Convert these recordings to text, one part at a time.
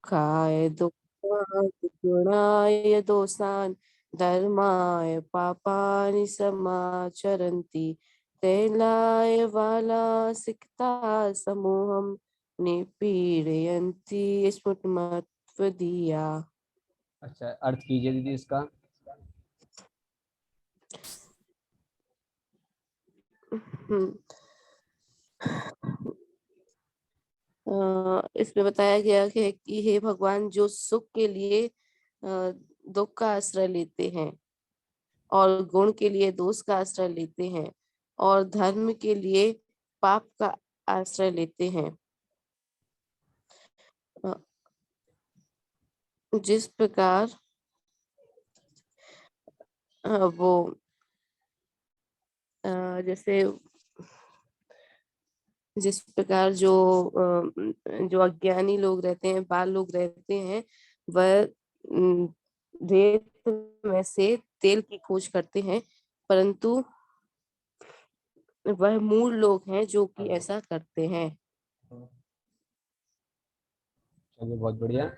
सुखाय दुःखाय गुणाय दोषान् धर्माय पापानि समाचरन्ति तैलाय बाला सिक्ता समूहं निपीडयन्ति स्फुटमत्वदीया। अच्छा, अर्थ कीजिए दीदी इसका। इसमें बताया गया है कि हे भगवान, जो सुख के लिए दुख का आश्रय लेते हैं और गुण के लिए दोष का आश्रय लेते हैं और धर्म के लिए पाप का आश्रय लेते हैं, अ, जिस प्रकार वो जैसे जिस प्रकार जो अज्ञानी लोग रहते हैं, बाल लोग रहते हैं, वह रेत में से तेल की खोज करते हैं, परंतु वह मूल लोग हैं जो कि ऐसा करते हैं। चलिए, बहुत बढ़िया।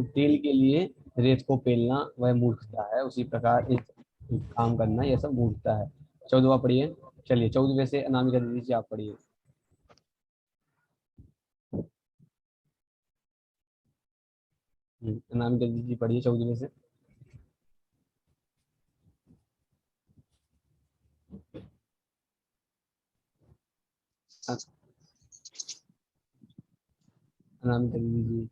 तेल के लिए रेत को पेलना वह मूर्खता है, उसी प्रकार इस काम करना यह सब मूर्खता है। 14वां पढ़िए। चलिए, 14वें से अनामिका दीदी जी आप पढ़िए। अनामिका दीदी जी पढ़िए 14वें से। अनामिका दीदी जी,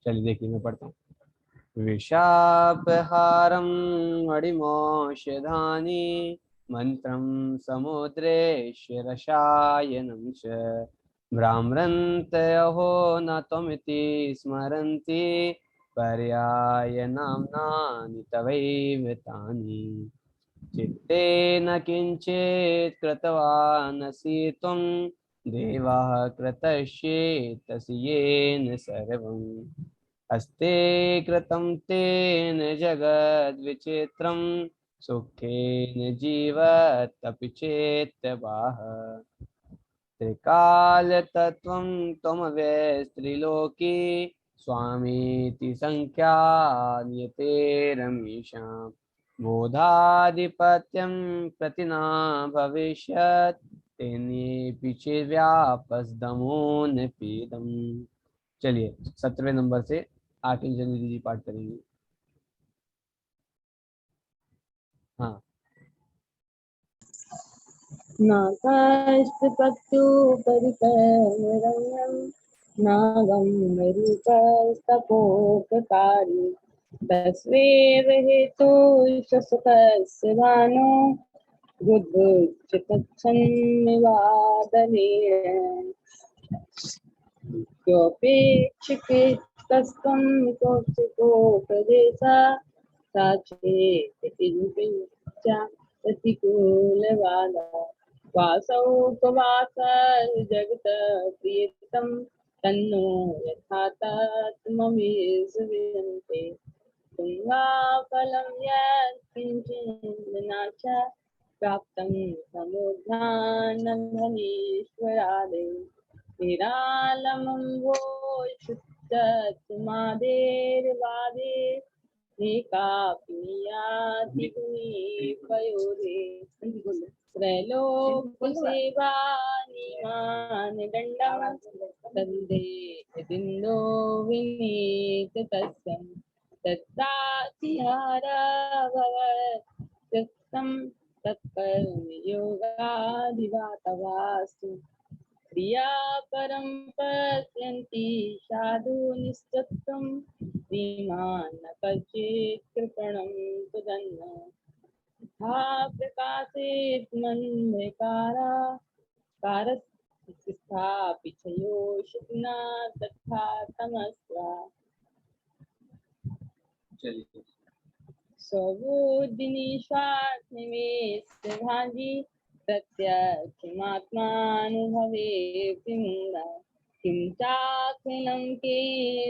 चलिए देखिए मैं पढ़ता हूँ। विशापहारं मणिमोषधानि मंत्रं समुद्रेश्य रसायनं च भ्राम्रन्तयो न त्वमिति स्मरन्ति पर्याय नाम्नानि तवैव तानि चित्ते न किञ्चित् कृतवानसि त्वं देवः कृतश्चेतसि येन सर्वम् अस्ते कृतं तेन जगद्विचित्रं सुखेन जीवत्यपि चेत्यवाह त्रिकालतत्त्वं त्वमव्यस्त्रिलोकी स्वामीति संख्यान्यते रमीशां बोधाधिपत्यं प्रति न भविष्यत् तेनेऽपि चिर्व्यापस्दमो न पीदम्। चलिए, 17वें नंबर से आखिर जल्दी दीदी पाठ करेंगे। हाँ। नागास्तपत्युपरिकरण्यं नागं मरुतस्तपोपकारी तस्वेव हेतुः भानो बुद्बुच्चितच्छन्निवादनेन योऽपेक्षितस्त्वं कौशिकोपदेशा साचेतिरुपयुक्त्या प्रतिकूलवादा वासौपवास जगत प्रियतम तन्नो यथा तत्त्वमभिसृजन्ते तुङ्गाफलं यत्किञ्चिन्नाच प्राप्तं समुद्धानधनीश्वरादे निरालमं वो शुद्धत्मादेर्वादे एकापियातिगुणीपयोरे त्रैलोक्यसेवा निमानदण्डं तन्देदिन्दो विनीत तस्य तत्तातिहारभवत्यस्तं तत्कर्मयोगाधिवातवास्तु क्रिया परं पश्यन्ति साधु निश्चत्वं धीमान् न कश्चित् कृपणं तुदन्न यथा प्रकाशेत मन्धकारा कारस्थापिछयो शुक्ना तथा तमस्वा चलिए, स्वबोधिनी स्वात्मनिवेशभाजी प्रत्यक्षमात्मानुभवे विमुना किं चाखिलं के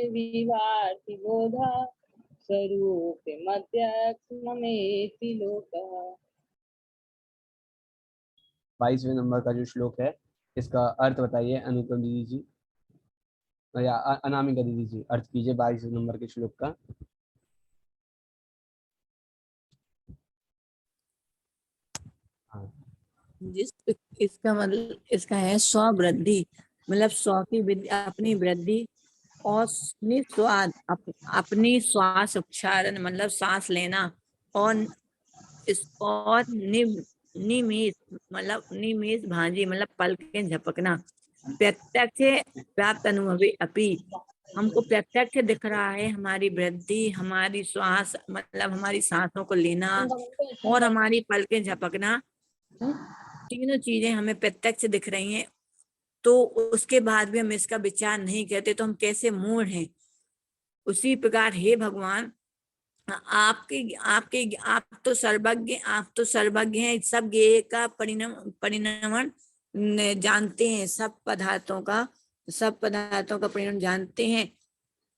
विवार्ति बोधा स्वरूपमध्यक्षमेति लोकः। 22वें नंबर का जो श्लोक है इसका अर्थ बताइए अनुपम दीदी जी या अनामिका दीदी जी, अर्थ कीजिए 22 नंबर के श्लोक का। हाँ जिस इसका मतलब इसका है स्ववृद्धि, मतलब स्व की अपनी वृद्धि और निस्वाद अपनी श्वास उच्चारण मतलब सांस लेना और और निमेष मतलब निमेष भांजी मतलब पलकें झपकना, प्रत्यक्ष प्राप्त अनुभवी अपी, हमको प्रत्यक्ष दिख रहा है हमारी वृद्धि, हमारी श्वास मतलब हमारी सांसों को लेना और हमारी पलकें झपकना, तीनों चीजें हमें प्रत्यक्ष दिख रही हैं। तो उसके बाद भी हम इसका विचार नहीं करते तो हम कैसे मूढ़ हैं। उसी प्रकार हे भगवान आपके आपके आप तो सर्वज्ञ हैं, सब ज्ञेय का परिणाम जानते हैं, सब पदार्थों का परिणाम जानते हैं।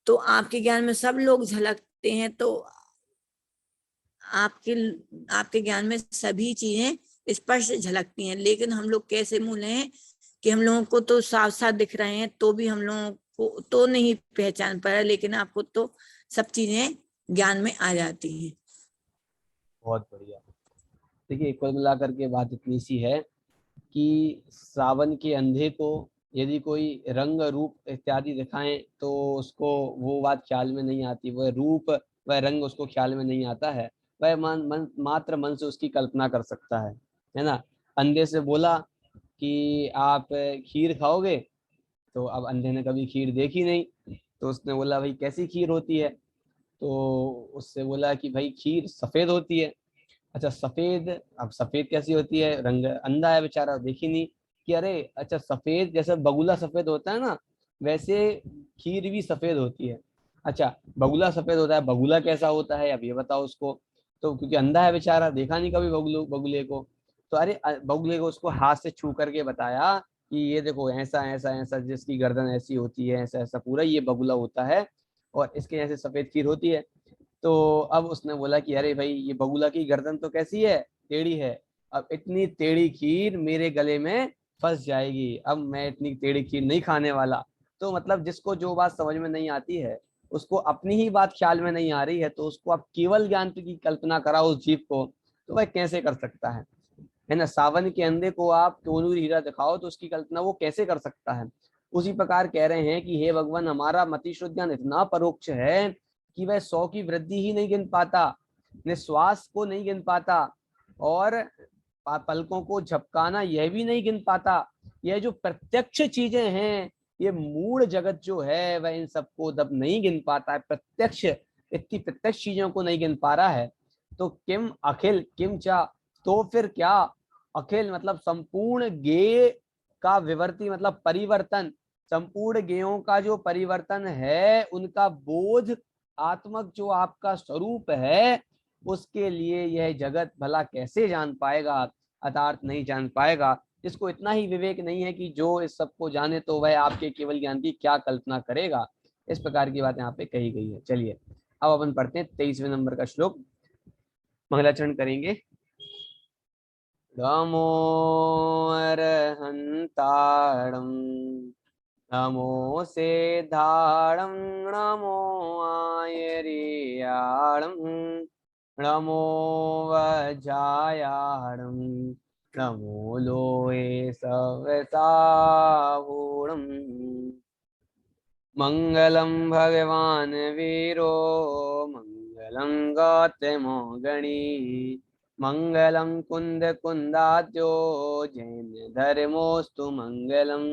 तो आपके ज्ञान में सब लोग झलकते हैं, तो आपके ज्ञान में सभी चीजें स्पष्ट झलकती हैं, लेकिन हम लोग कैसे मूल हैं कि हम लोगों को तो साफ साफ दिख रहे हैं तो भी हम लोगों को तो नहीं पहचान पा रहे, लेकिन आपको तो सब चीजें ज्ञान में आ जाती हैं। बहुत बढ़िया। देखिए कुल मिलाकर के बात इतनी सी है कि सावन के अंधे को यदि कोई रंग रूप इत्यादि दिखाएं तो उसको वो बात ख्याल में नहीं आती, वह रूप वह रंग उसको ख्याल में नहीं आता है, वह मात्र मन से उसकी कल्पना कर सकता है ना। अंधे से बोला कि आप खीर खाओगे, तो अब अंधे ने कभी खीर देखी नहीं, तो उसने बोला भाई कैसी खीर होती है, तो उससे बोला कि भाई खीर सफेद होती है। अच्छा सफेद, अब सफेद कैसी होती है, रंग अंधा है बेचारा देखी नहीं कि अरे अच्छा सफेद जैसे बगुला सफेद होता है ना वैसे खीर भी सफेद होती है। अच्छा बगुला सफेद होता है, बगुला कैसा होता है अब ये बताओ उसको, तो क्योंकि अंधा है बेचारा देखा नहीं कभी बगुले को, तो अरे बगुले को उसको हाथ से छू करके बताया कि ये देखो ऐसा ऐसा ऐसा, जिसकी गर्दन ऐसी होती है ऐसा ऐसा पूरा ये बगुला होता है और इसके ऐसे सफेद खीर होती है। तो अब उसने बोला कि अरे भाई ये बगुला की गर्दन तो कैसी है, टेढ़ी है, अब इतनी टेढ़ी खीर मेरे गले में फंस जाएगी, अब मैं इतनी टेढ़ी खीर नहीं खाने वाला। तो मतलब जिसको जो बात समझ में नहीं आती है, उसको अपनी ही बात ख्याल में नहीं आ रही है, तो उसको आप केवल ज्ञान की कल्पना कराओ उस जीव को, तो वह कैसे कर सकता है ना। सावन के अंधे को आप कोनूर हीरा दिखाओ तो उसकी कल्पना वो कैसे कर सकता है। उसी प्रकार कह रहे हैं कि हे भगवान हमारा मति शुद्ध ज्ञान इतना परोक्ष है कि वह 100 की वृद्धि ही नहीं गिन पाता, निश्वास को नहीं गिन पाता और पलकों को झपकाना यह भी नहीं गिन पाता। यह जो प्रत्यक्ष चीजें हैं, ये मूल जगत जो है वह इन सबको दब नहीं गिन पाता है, प्रत्यक्ष इतनी प्रत्यक्ष चीजों को नहीं गिन पा रहा है। तो किम अखिल किम चा, तो फिर क्या, अखिल मतलब संपूर्ण ज्ञेय का विवर्ती मतलब परिवर्तन, संपूर्ण ज्ञेयों का जो परिवर्तन है उनका बोध आत्मक जो आपका स्वरूप है उसके लिए यह जगत भला कैसे जान पाएगा, अर्थात नहीं जान पाएगा। जिसको इतना ही विवेक नहीं है कि जो इस सबको जाने तो वह आपके केवल ज्ञान की क्या कल्पना करेगा। इस प्रकार की बात यहाँ पे कही गई है। चलिए अब अपन पढ़ते हैं 23वें नंबर का श्लोक, मंगलाचरण करेंगे। नमो अरहंताणं नमो सेधाणं नमो आयर्याणं नमो वज्रायाणं नमो लोहे सवसाहूणं मंगलं भगवान् वीरो मंगलं गौतमो गणी मंगलं कुंद कुंदाद्यो जैन धर्मोस्तु मंगलम्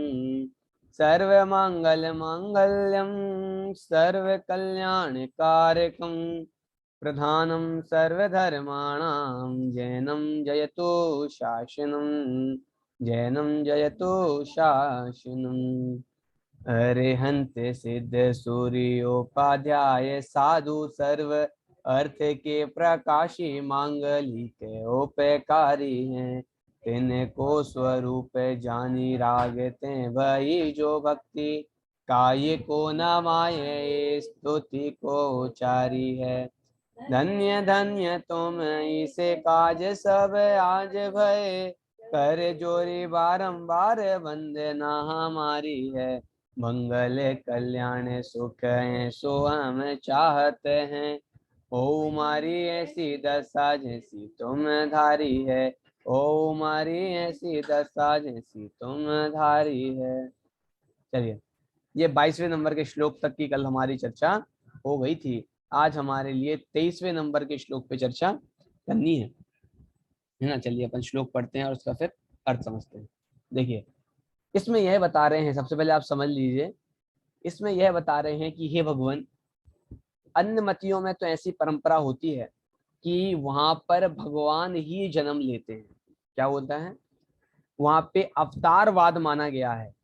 सर्वमंगल मांगल्यं सर्वकल्याणकारकं प्रधानं सर्वधर्माणां जैनं जयतु शासनं जैनं जयतु शासनम्। अरिहंत सिद्ध सूर्योपाध्याय साधु सर्व अर्थ के प्रकाशी मांगलिक उपकारी हैं, तिनको स्वरूप जानी रागते वही जो भक्ति काय को नमाये स्तुति को उचारी है। धन्य धन्य तुम इसे काज सब आज भय कर जोरी बारंबार वंदना हमारी है, मंगल कल्याण सुख है सो हम चाहते हैं। ओ मारी ऐसी दशा जैसी तुम धारी है, ओ मारी ऐसी दशा जैसी तुम धारी है। चलिए, ये 22वें नंबर के श्लोक तक की कल हमारी चर्चा हो गई थी। आज हमारे लिए 23वें नंबर के श्लोक पे चर्चा करनी है ना। चलिए अपन श्लोक पढ़ते हैं और उसका फिर अर्थ समझते हैं। देखिए, इसमें यह बता रहे हैं, सबसे पहले आप समझ लीजिए, इसमें यह बता रहे हैं कि हे भगवान, अन्य मतियों में तो ऐसी परंपरा होती है कि वहां पर भगवान ही जन्म लेते हैं। क्या होता है वहां पे? अवतारवाद माना गया है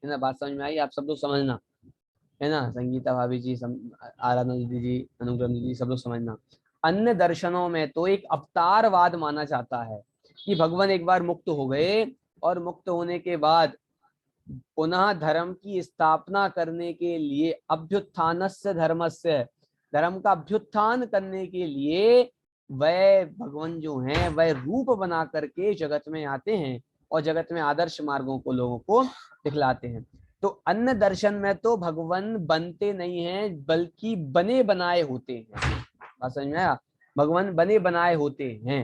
ना। बात समझ में आई? आप सब लोग समझना है ना। संगीता भाभी जी, आराधना दीदी जी, अनुग्रह दीदी, सब लोग समझना। अन्य दर्शनों में तो एक अवतारवाद माना जाता है कि भगवान एक बार मुक्त हो गए और मुक्त होने के बाद पुनः धर्म की स्थापना करने के लिए, अभ्युत्थानस्य धर्मस्य, धर्म का अभ्युत्थान करने के लिए वह भगवान जो हैं वह रूप बना करके जगत में आते हैं और जगत में आदर्श मार्गों को लोगों को दिखलाते हैं। तो अन्य दर्शन में तो भगवान बनते नहीं हैं बल्कि बने बनाए होते हैं। बात समझ में आया? भगवान बने बनाए होते हैं,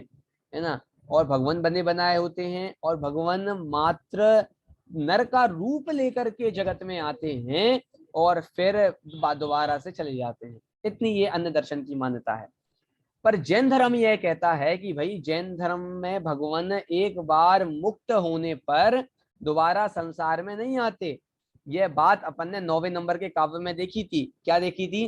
है ना। और भगवान बने बनाए होते हैं और भगवान मात्र नर का रूप लेकर के जगत में आते हैं और फिर दोबारा से चले जाते हैं। इतनी ये अन्य दर्शन की मान्यता है। पर जैन धर्म यह कहता है कि भाई जैन धर्म में भगवान एक बार मुक्त होने पर दोबारा संसार में नहीं आते। यह बात अपन ने 9वें नंबर के काव्य में देखी थी। क्या देखी थी?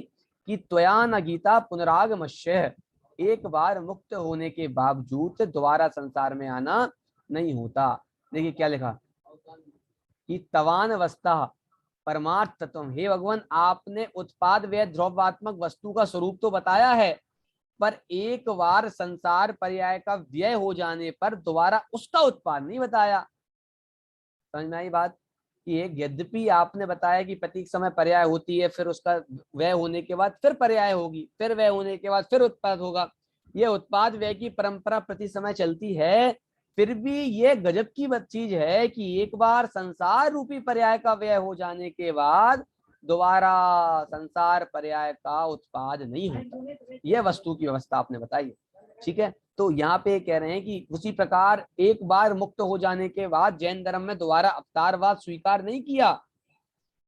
कि त्वया न गीता पुनरागमस्य, एक बार मुक्त होने के बावजूद दोबारा संसार में आना नहीं होता। देखिए क्या लिखा कि तवान अवस्था परमार्थ तत्व। हे भगवान, आपने उत्पाद व द्रव्यात्मक वस्तु का स्वरूप तो बताया है, पर एक बार संसार पर्याय का व्यय हो जाने पर दोबारा उसका उत्पाद नहीं बताया। समझ में आई बात? कि यद्यपि आपने बताया कि प्रतीक समय पर्याय होती है, फिर उसका व्यय होने के बाद फिर पर्याय होगी, फिर व्यय होने के बाद फिर उत्पाद होगा। ये उत्पाद व्यय की परंपरा प्रति समय चलती है। फिर भी ये गजब की चीज है कि एक बार संसार रूपी पर्याय का व्यय हो जाने के बाद दोबारा संसार पर्याय का उत्पाद नहीं होता। यह वस्तु की व्यवस्था आपने बताई, ठीक है। तो यहाँ पे कह रहे हैं कि उसी प्रकार एक बार मुक्त हो जाने के बाद जैन धर्म में दोबारा अवतारवाद स्वीकार नहीं किया।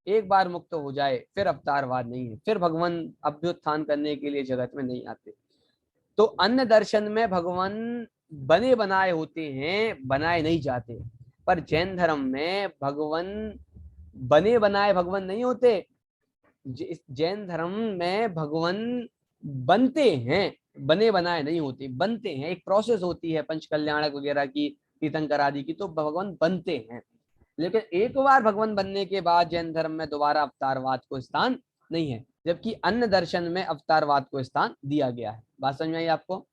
एक बार मुक्त हो जाए फिर अवतारवाद नहीं है, फिर भगवान अभ्युत्थान करने के लिए जगत में नहीं आते। तो अन्य दर्शन में भगवान बने बनाए होते हैं, बनाए नहीं जाते। पर जैन धर्म में भगवान बने बनाए भगवान नहीं होते। जैन धर्म में भगवान बनते हैं, बने बनाए नहीं होते, बनते हैं। एक प्रोसेस होती है पंच कल्याणक वगैरह की, तीर्थंकर आदि की, तो भगवान बनते हैं। लेकिन एक बार भगवान बनने के बाद जैन धर्म में दोबारा अवतारवाद को स्थान नहीं है, जबकि अन्य दर्शन में अवतारवाद को स्थान दिया गया है। बात समझ में आई आपको?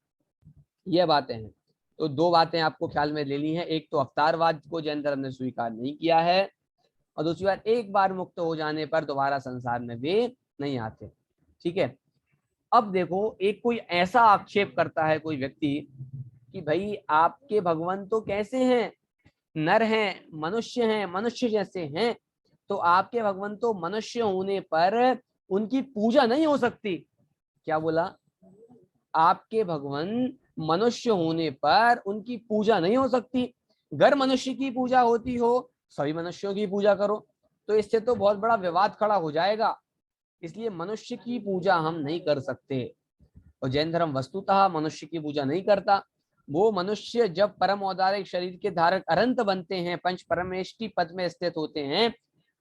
यह बातें हैं। तो दो बातें आपको ख्याल में लेनी है। एक तो अवतारवाद को जैन धर्म ने स्वीकार नहीं किया है, और दूसरी बात, एक बार मुक्त हो जाने पर दोबारा संसार में वे नहीं आते। ठीक है। अब देखो, एक कोई ऐसा आक्षेप करता है कोई व्यक्ति कि भाई आपके भगवान तो कैसे हैं? नर हैं, मनुष्य हैं, मनुष्य जैसे हैं, तो आपके भगवान तो मनुष्य होने पर उनकी पूजा नहीं हो सकती। क्या बोला? आपके भगवान मनुष्य होने पर उनकी पूजा नहीं हो सकती। अगर मनुष्य की पूजा होती हो, सभी मनुष्यों की पूजा करो, तो इससे तो बहुत बड़ा विवाद खड़ा हो जाएगा। इसलिए मनुष्य की पूजा हम नहीं कर सकते। और जैन धर्म वस्तुतः मनुष्य की पूजा नहीं करता। वो मनुष्य जब परम औदारिक शरीर के धारक अनंत बनते हैं, पंच परमेष्टि पद में स्थित होते हैं,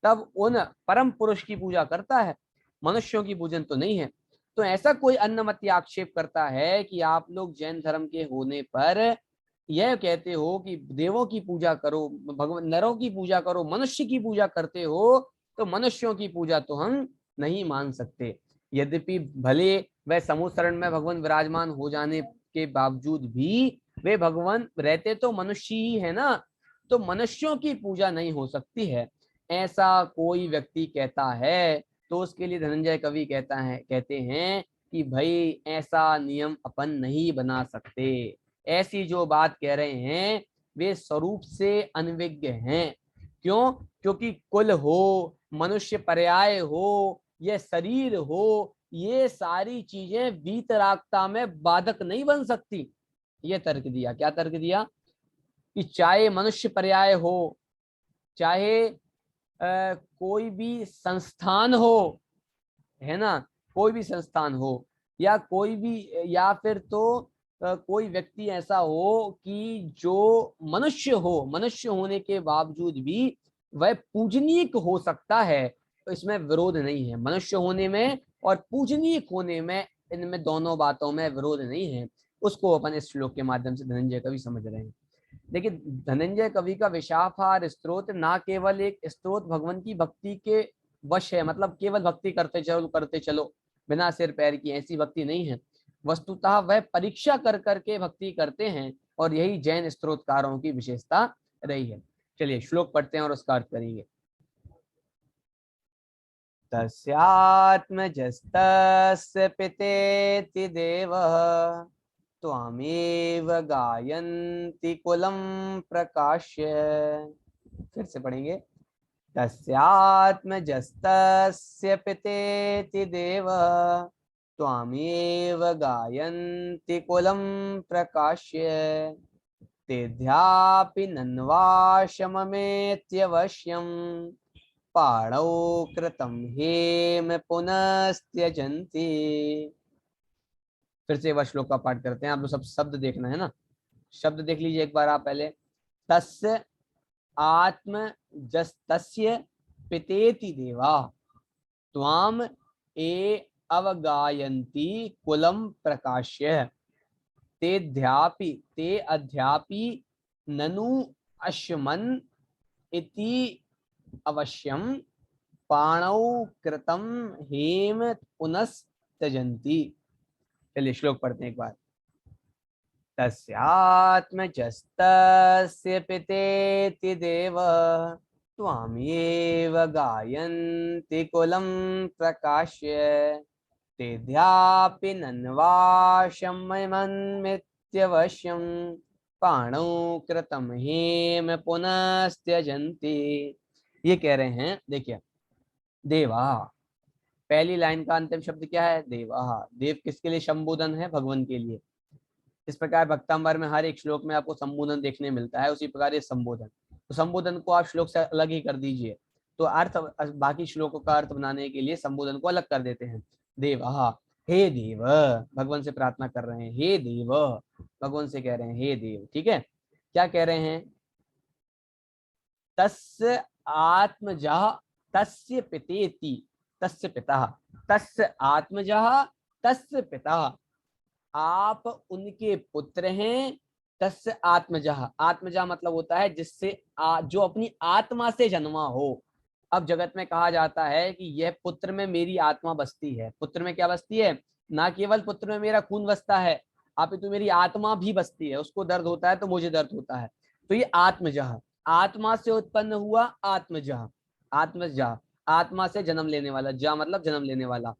तब उन परम पुरुष की पूजा करता है, मनुष्यों की पूजन तो नहीं है। तो ऐसा कोई अन्नमति आक्षेप करता है कि आप लोग जैन धर्म के होने पर यह कहते हो कि देवों की पूजा करो, भगवान नरों की पूजा करो, मनुष्य की पूजा करते हो, तो मनुष्यों की पूजा तो हम नहीं मान सकते। यद्यपि भले वह समूह शरण में भगवान विराजमान हो जाने के बावजूद भी वे भगवान रहते तो मनुष्य ही है ना, तो मनुष्यों की पूजा नहीं हो सकती है। ऐसा कोई व्यक्ति कहता है तो उसके लिए धनंजय कवि कहते हैं कि भाई ऐसा नियम अपन नहीं बना सकते। ऐसी जो बात कह रहे हैं वे स्वरूप से अनविज्ञ हैं। क्यों? क्योंकि कुल हो, मनुष्य पर्याय हो, ये शरीर हो, ये सारी चीजें वीतरागता में बाधक नहीं बन सकती। ये तर्क दिया। क्या तर्क दिया? कि चाहे मनुष्य पर्याय हो, चाहे कोई भी संस्थान हो, है ना, कोई भी संस्थान हो, या कोई भी, या फिर तो कोई व्यक्ति ऐसा हो कि जो मनुष्य हो, मनुष्य होने के बावजूद भी वह पूजनीय हो सकता है, तो इसमें विरोध नहीं है। मनुष्य होने में और पूजनीय होने में, इनमें दोनों बातों में विरोध नहीं है। उसको अपन इस श्लोक के माध्यम से धनंजय कवि समझ रहे हैं। लेकिन धनंजय कवि का विशाफार स्तोत्र ना केवल एक स्तोत्र भगवान की भक्ति के वश है, मतलब केवल भक्ति करते चलो बिना सिर पैर की, ऐसी भक्ति नहीं है। वस्तुतः वह परीक्षा कर करके भक्ति करते हैं, और यही जैन स्तोत्रकारों की विशेषता रही है। चलिए श्लोक पढ़ते हैं और उसका अर्थ करेंगे। तस्यात्मजस्तस्य पितेति देवः त्वामेव गायन्ति कुलं प्रकाश्य। फिर से पढ़ेंगे। तस्यात्मजस्तस्य पितेति देवः त्वामेव गायन्ति कुलं प्रकाश्य। तेध्यापि नन्वाशममेत्यवश्यं पाणौ कृतं हेम पुनस्त्यजन्ति। फिर से वह श्लोक का पाठ करते हैं। आप लोग सब शब्द देखना है ना, शब्द देख लीजिए एक बार आप पहले। तस्य आत्मजस्तस्य पितेति देवा त्वाम ए अवगायन्ति कुलं प्रकाश्य। तेध्यापि, ते अध्यापि, ननु अश्मन् इति अवश्यम, पाणौ कृतं हेम पुनस्तजन्ति। चलिए श्लोक पढ़ते हैं एक बार। तस्यात्मजस्तस्य पितेति देवः त्वामेव गायन्ति कुलं प्रकाश्य। तेध्यापि नन्वाशमन्मित्यवश्यं पाणौ कृतं हेम पुनस्त्यजन्ति। ये कह रहे हैं, देखिए, देवा, पहली लाइन का अंतिम शब्द क्या है? देवा। देव किसके लिए संबोधन है? भगवान के लिए। इस प्रकार भक्तांबर में हर एक श्लोक में आपको संबोधन देखने मिलता है, उसी प्रकार ये संबोधन। तो संबोधन को आप श्लोक से अलग ही कर दीजिए, तो अर्थ, बाकी श्लोकों का अर्थ बनाने के लिए संबोधन को अलग कर देते हैं। देवा, हे देव, भगवान से प्रार्थना कर रहे हैं। हे देव, भगवान से कह रहे हैं हे देव। ठीक है, क्या कह रहे हैं? तस्य आत्मजः तस्य पितेति, तस्य पिता, तस्य आत्मजः तस्य पिता, आप उनके पुत्र हैं। तस्य आत्मजः, आत्मजः मतलब होता है जिससे जो अपनी आत्मा से जन्मा हो। अब जगत में कहा जाता है कि यह पुत्र में मेरी आत्मा बसती है। पुत्र में क्या बसती है? ना केवल पुत्र में मेरा खून बसता है, आप तो मेरी आत्मा भी बसती है। उसको दर्द होता है तो मुझे दर्द होता है। तो ये आत्मजः, आत्मा से उत्पन्न हुआ आत्मजः। आत्मजः, आत्मा से जन्म लेने वाला, जा मतलब जन्म लेने वाला।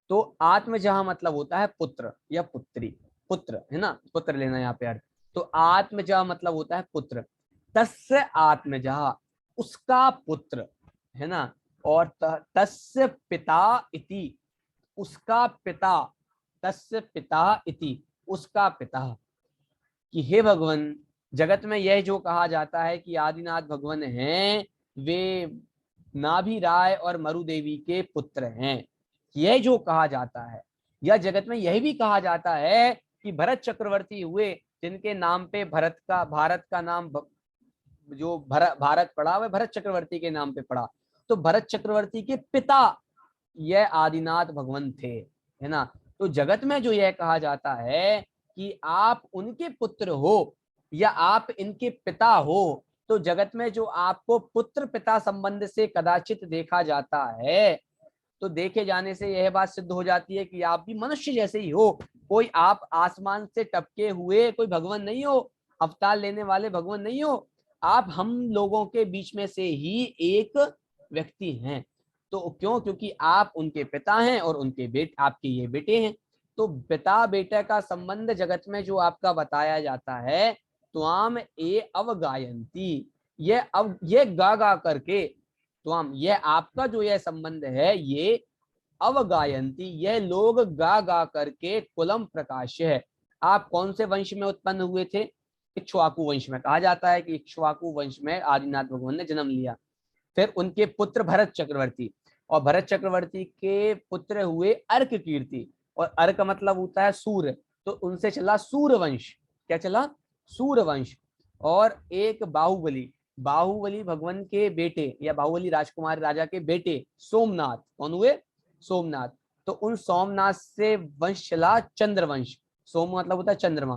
तो आत्मजः मतलब होता है पुत्र या पुत्री, पुत्र है ना, पुत्र लेना यहाँ पे अर्थ। तो आत्मजः मतलब होता है पुत्र। तस्य आत्मजः, उसका पुत्र, है ना। और तस्य पिता इति, उसका पिता, तस्य पिता इति, उसका पिता। कि हे भगवान, जगत में यह जो कहा जाता है कि आदिनाथ भगवान हैं, वे नाभि राय और मरु देवी के पुत्र हैं, यह जो कहा जाता है। यह जगत में यह भी कहा जाता है कि भरत चक्रवर्ती हुए, जिनके नाम पे भारत का नाम जो भारत पड़ा, वह भरत चक्रवर्ती के नाम पे पड़ा। तो भरत चक्रवर्ती के पिता यह आदिनाथ भगवान थे, है ना। तो जगत में जो यह कहा जाता है कि आप उनके पुत्र हो या आप इनके पिता हो, तो जगत में जो आपको पुत्र पिता संबंध से कदाचित देखा जाता है, तो देखे जाने से यह बात सिद्ध हो जाती है कि आप भी मनुष्य जैसे ही हो। कोई आप आसमान से टपके हुए कोई भगवान नहीं हो, अवतार लेने वाले भगवान नहीं हो। आप हम लोगों के बीच में से ही एक व्यक्ति हैं। तो क्यों? क्योंकि आप उनके पिता हैं और उनके आपके ये बेटे हैं। तो पिता बेटे का संबंध जगत में जो आपका बताया जाता है, त्वाम ए अवगायंती, ये गा गा करके, त्वाम ये आपका जो यह संबंध है, ये अवगायंती ये लोग गा गा करके कुलम प्रकाश है। आप कौन से वंश में उत्पन्न हुए थे? इक्ष्वाकु वंश में। कहा जाता है कि इक्ष्वाकु वंश में आदिनाथ भगवान ने जन्म लिया। फिर उनके पुत्र भरत चक्रवर्ती, और भरत चक्रवर्ती के पुत्र हुए अर्क कीर्ति, और अर्क मतलब होता है सूर्य, तो उनसे चला सूर्यवंश। क्या चला? सूर्यवंश। और एक बाहुबली, बाहुबली भगवान के बेटे या बाहुबली राजकुमार राजा के बेटे सोमनाथ, कौन हुए? सोमनाथ। तो उन सोमनाथ से वंश चला चंद्रवंश। सोम मतलब होता है चंद्रमा,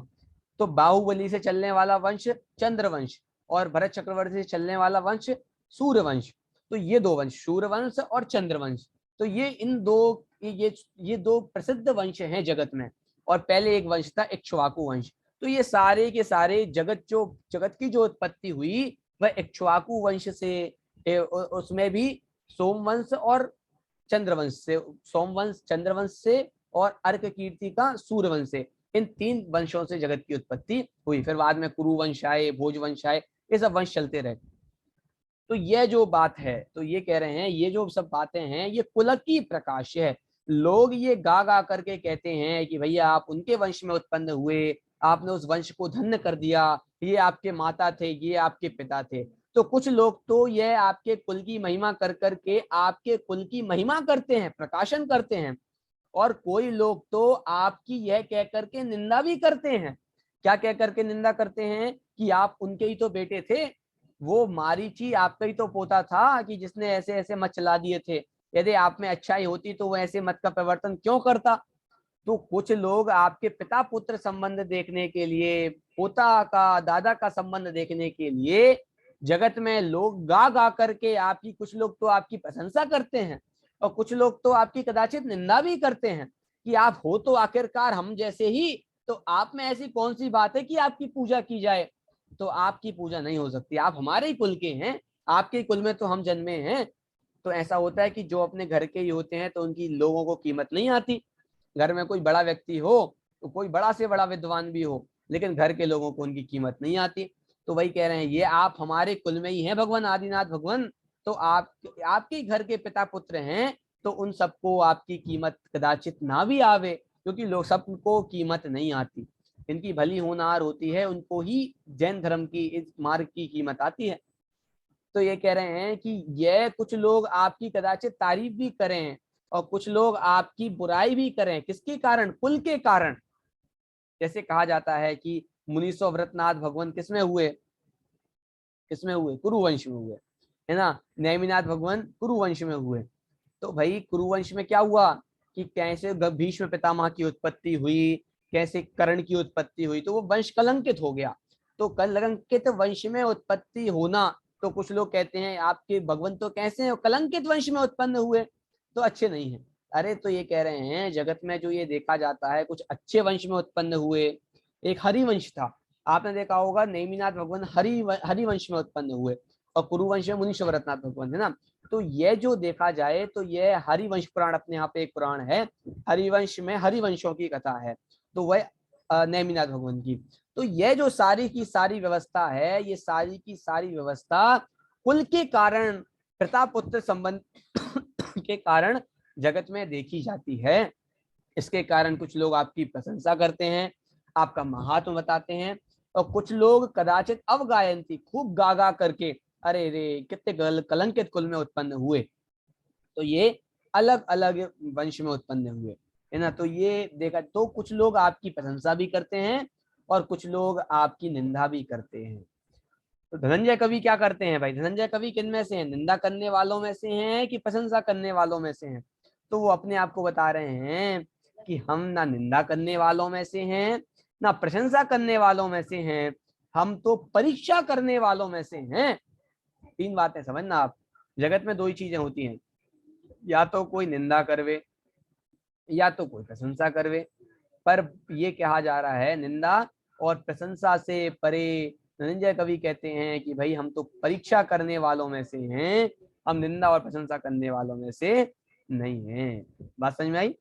तो बाहुबली से चलने वाला वंश चंद्रवंश, और भरत चक्रवर्ती से चलने वाला वंश सूर्यवंश। तो ये दो वंश, सूर्यवंश और चंद्रवंश, तो ये इन दो ये दो प्रसिद्ध वंश हैं जगत में। और पहले एक वंश था इक्ष्वाकु वंश। तो ये सारे के सारे जगत की जो उत्पत्ति हुई वह इक्ष्वाकु वंश से, उसमें भी सोमवंश और चंद्रवंश से, सोमवंश चंद्रवंश से, और अर्क कीर्ति का सूर्यवंश से, इन तीन वंशों से जगत की उत्पत्ति हुई। फिर बाद में कुरुवंश आए, भोजवंश आए, ये सब वंश चलते रहे। तो ये जो बात है, तो ये कह रहे हैं ये जो सब बातें हैं ये कुल की प्रकाश है। लोग ये गा गा करके कहते हैं कि भैया आप उनके वंश में उत्पन्न हुए, आपने उस वंश को धन्य कर दिया, ये आपके माता थे, ये आपके पिता थे। तो कुछ लोग तो यह आपके कुल की महिमा कर करके आपके कुल की महिमा करते हैं, प्रकाशन करते हैं, और कोई लोग तो आपकी यह कह करके निंदा भी करते हैं। क्या कह करके निंदा करते हैं? कि आप उनके ही तो बेटे थे, वो मारीची आपका ही तो पोता था कि जिसने ऐसे ऐसे मत चला दिए थे, यदि आप में अच्छाई होती तो वो ऐसे मत का परिवर्तन क्यों करता। तो कुछ लोग आपके पिता पुत्र संबंध देखने के लिए, पोता का दादा का संबंध देखने के लिए जगत में लोग गा गा करके आपकी, कुछ लोग तो आपकी प्रशंसा करते हैं और कुछ लोग तो आपकी कदाचित निंदा भी करते हैं कि आप हो तो आखिरकार हम जैसे ही, तो आप में ऐसी कौन सी बात है कि आपकी पूजा की जाए। तो आपकी पूजा नहीं हो सकती, आप हमारे ही कुल के हैं, आपके कुल में तो हम जन्मे हैं। तो ऐसा होता है कि जो अपने घर के ही होते हैं तो उनकी लोगों को कीमत नहीं आती। घर में कोई बड़ा व्यक्ति हो, तो कोई बड़ा से बड़ा विद्वान भी हो, लेकिन घर के लोगों को उनकी कीमत नहीं आती। तो वही कह रहे हैं ये आप हमारे कुल में ही हैं भगवान आदिनाथ भगवान, तो आप आपके घर के पिता पुत्र हैं, तो उन सबको आपकी कीमत कदाचित ना भी आवे, क्योंकि लोग सबको कीमत नहीं आती। इनकी भली होनहार होती है, उनको ही जैन धर्म की इस मार्ग की कीमत आती है। तो ये कह रहे हैं कि ये कुछ लोग आपकी कदाचित तारीफ भी करें और कुछ लोग आपकी बुराई भी करें, किसके कारण? कुल के कारण। जैसे कहा जाता है कि मुनीसो व्रतनाथ भगवान किसमें हुए? किसमें हुए? कुरुवंश में हुए, है ना। नेमिनाथ भगवान कुरुवंश में हुए। तो भाई कुरुवंश में क्या हुआ कि कैसे भीष्म पितामह की उत्पत्ति हुई, कैसे कर्ण की उत्पत्ति हुई, तो वो वंश कलंकित हो गया। तो कलंकित वंश में उत्पत्ति होना, तो कुछ लोग कहते हैं आपके भगवान तो कैसे हैं, कलंकित वंश में उत्पन्न हुए, तो अच्छे नहीं है। अरे तो ये कह रहे हैं जगत में जो ये देखा जाता है कुछ अच्छे वंश में उत्पन्न हुए। एक हरिवंश था, आपने देखा होगा, नेमिनाथ भगवान हरिवंश में उत्पन्न हुए, और कुरुवंश में मुनीश्वर व्रतनाथ भगवान, है ना। तो ये जो देखा जाए तो ये हरिवंश पुराण अपने यहाँ पे एक पुराण है, हरिवंश में हरिवंशों की कथा है, तो वह नेमिनाथ भगवान की। तो ये जो सारी की सारी व्यवस्था है, ये सारी की सारी व्यवस्था कुल के कारण, पिता पुत्र संबंध के कारण जगत में देखी जाती है। इसके कारण कुछ लोग आपकी प्रशंसा करते हैं, आपका महात्म बताते हैं, और कुछ लोग कदाचित अवगायंती खूब गा गा करके अरे रे कितने कलंकित कुल में उत्पन्न हुए। तो ये अलग अलग वंश में उत्पन्न हुए, है ना। तो ये देखा, तो कुछ लोग आपकी प्रशंसा भी करते हैं और कुछ लोग आपकी निंदा भी करते हैं। तो धनंजय कवि क्या करते हैं भाई? धनंजय कवि किन में से हैं? निंदा करने वालों में से हैं कि प्रशंसा करने वालों में से हैं? तो वो अपने आप को बता रहे हैं कि हम ना निंदा करने वालों में से हैं ना प्रशंसा करने वालों में से हैं, हम तो परीक्षा करने वालों में से हैं। तीन बातें समझना आप, जगत में दो ही चीजें होती हैं, या तो कोई निंदा करवे या तो कोई प्रशंसा करवे। पर ये कहा जा रहा है निंदा और प्रशंसा से परे। धनंजय कवि कहते हैं कि भाई हम तो परीक्षा करने वालों में से हैं, हम निंदा और प्रशंसा करने वालों में से नहीं हैं। बात समझ में आई?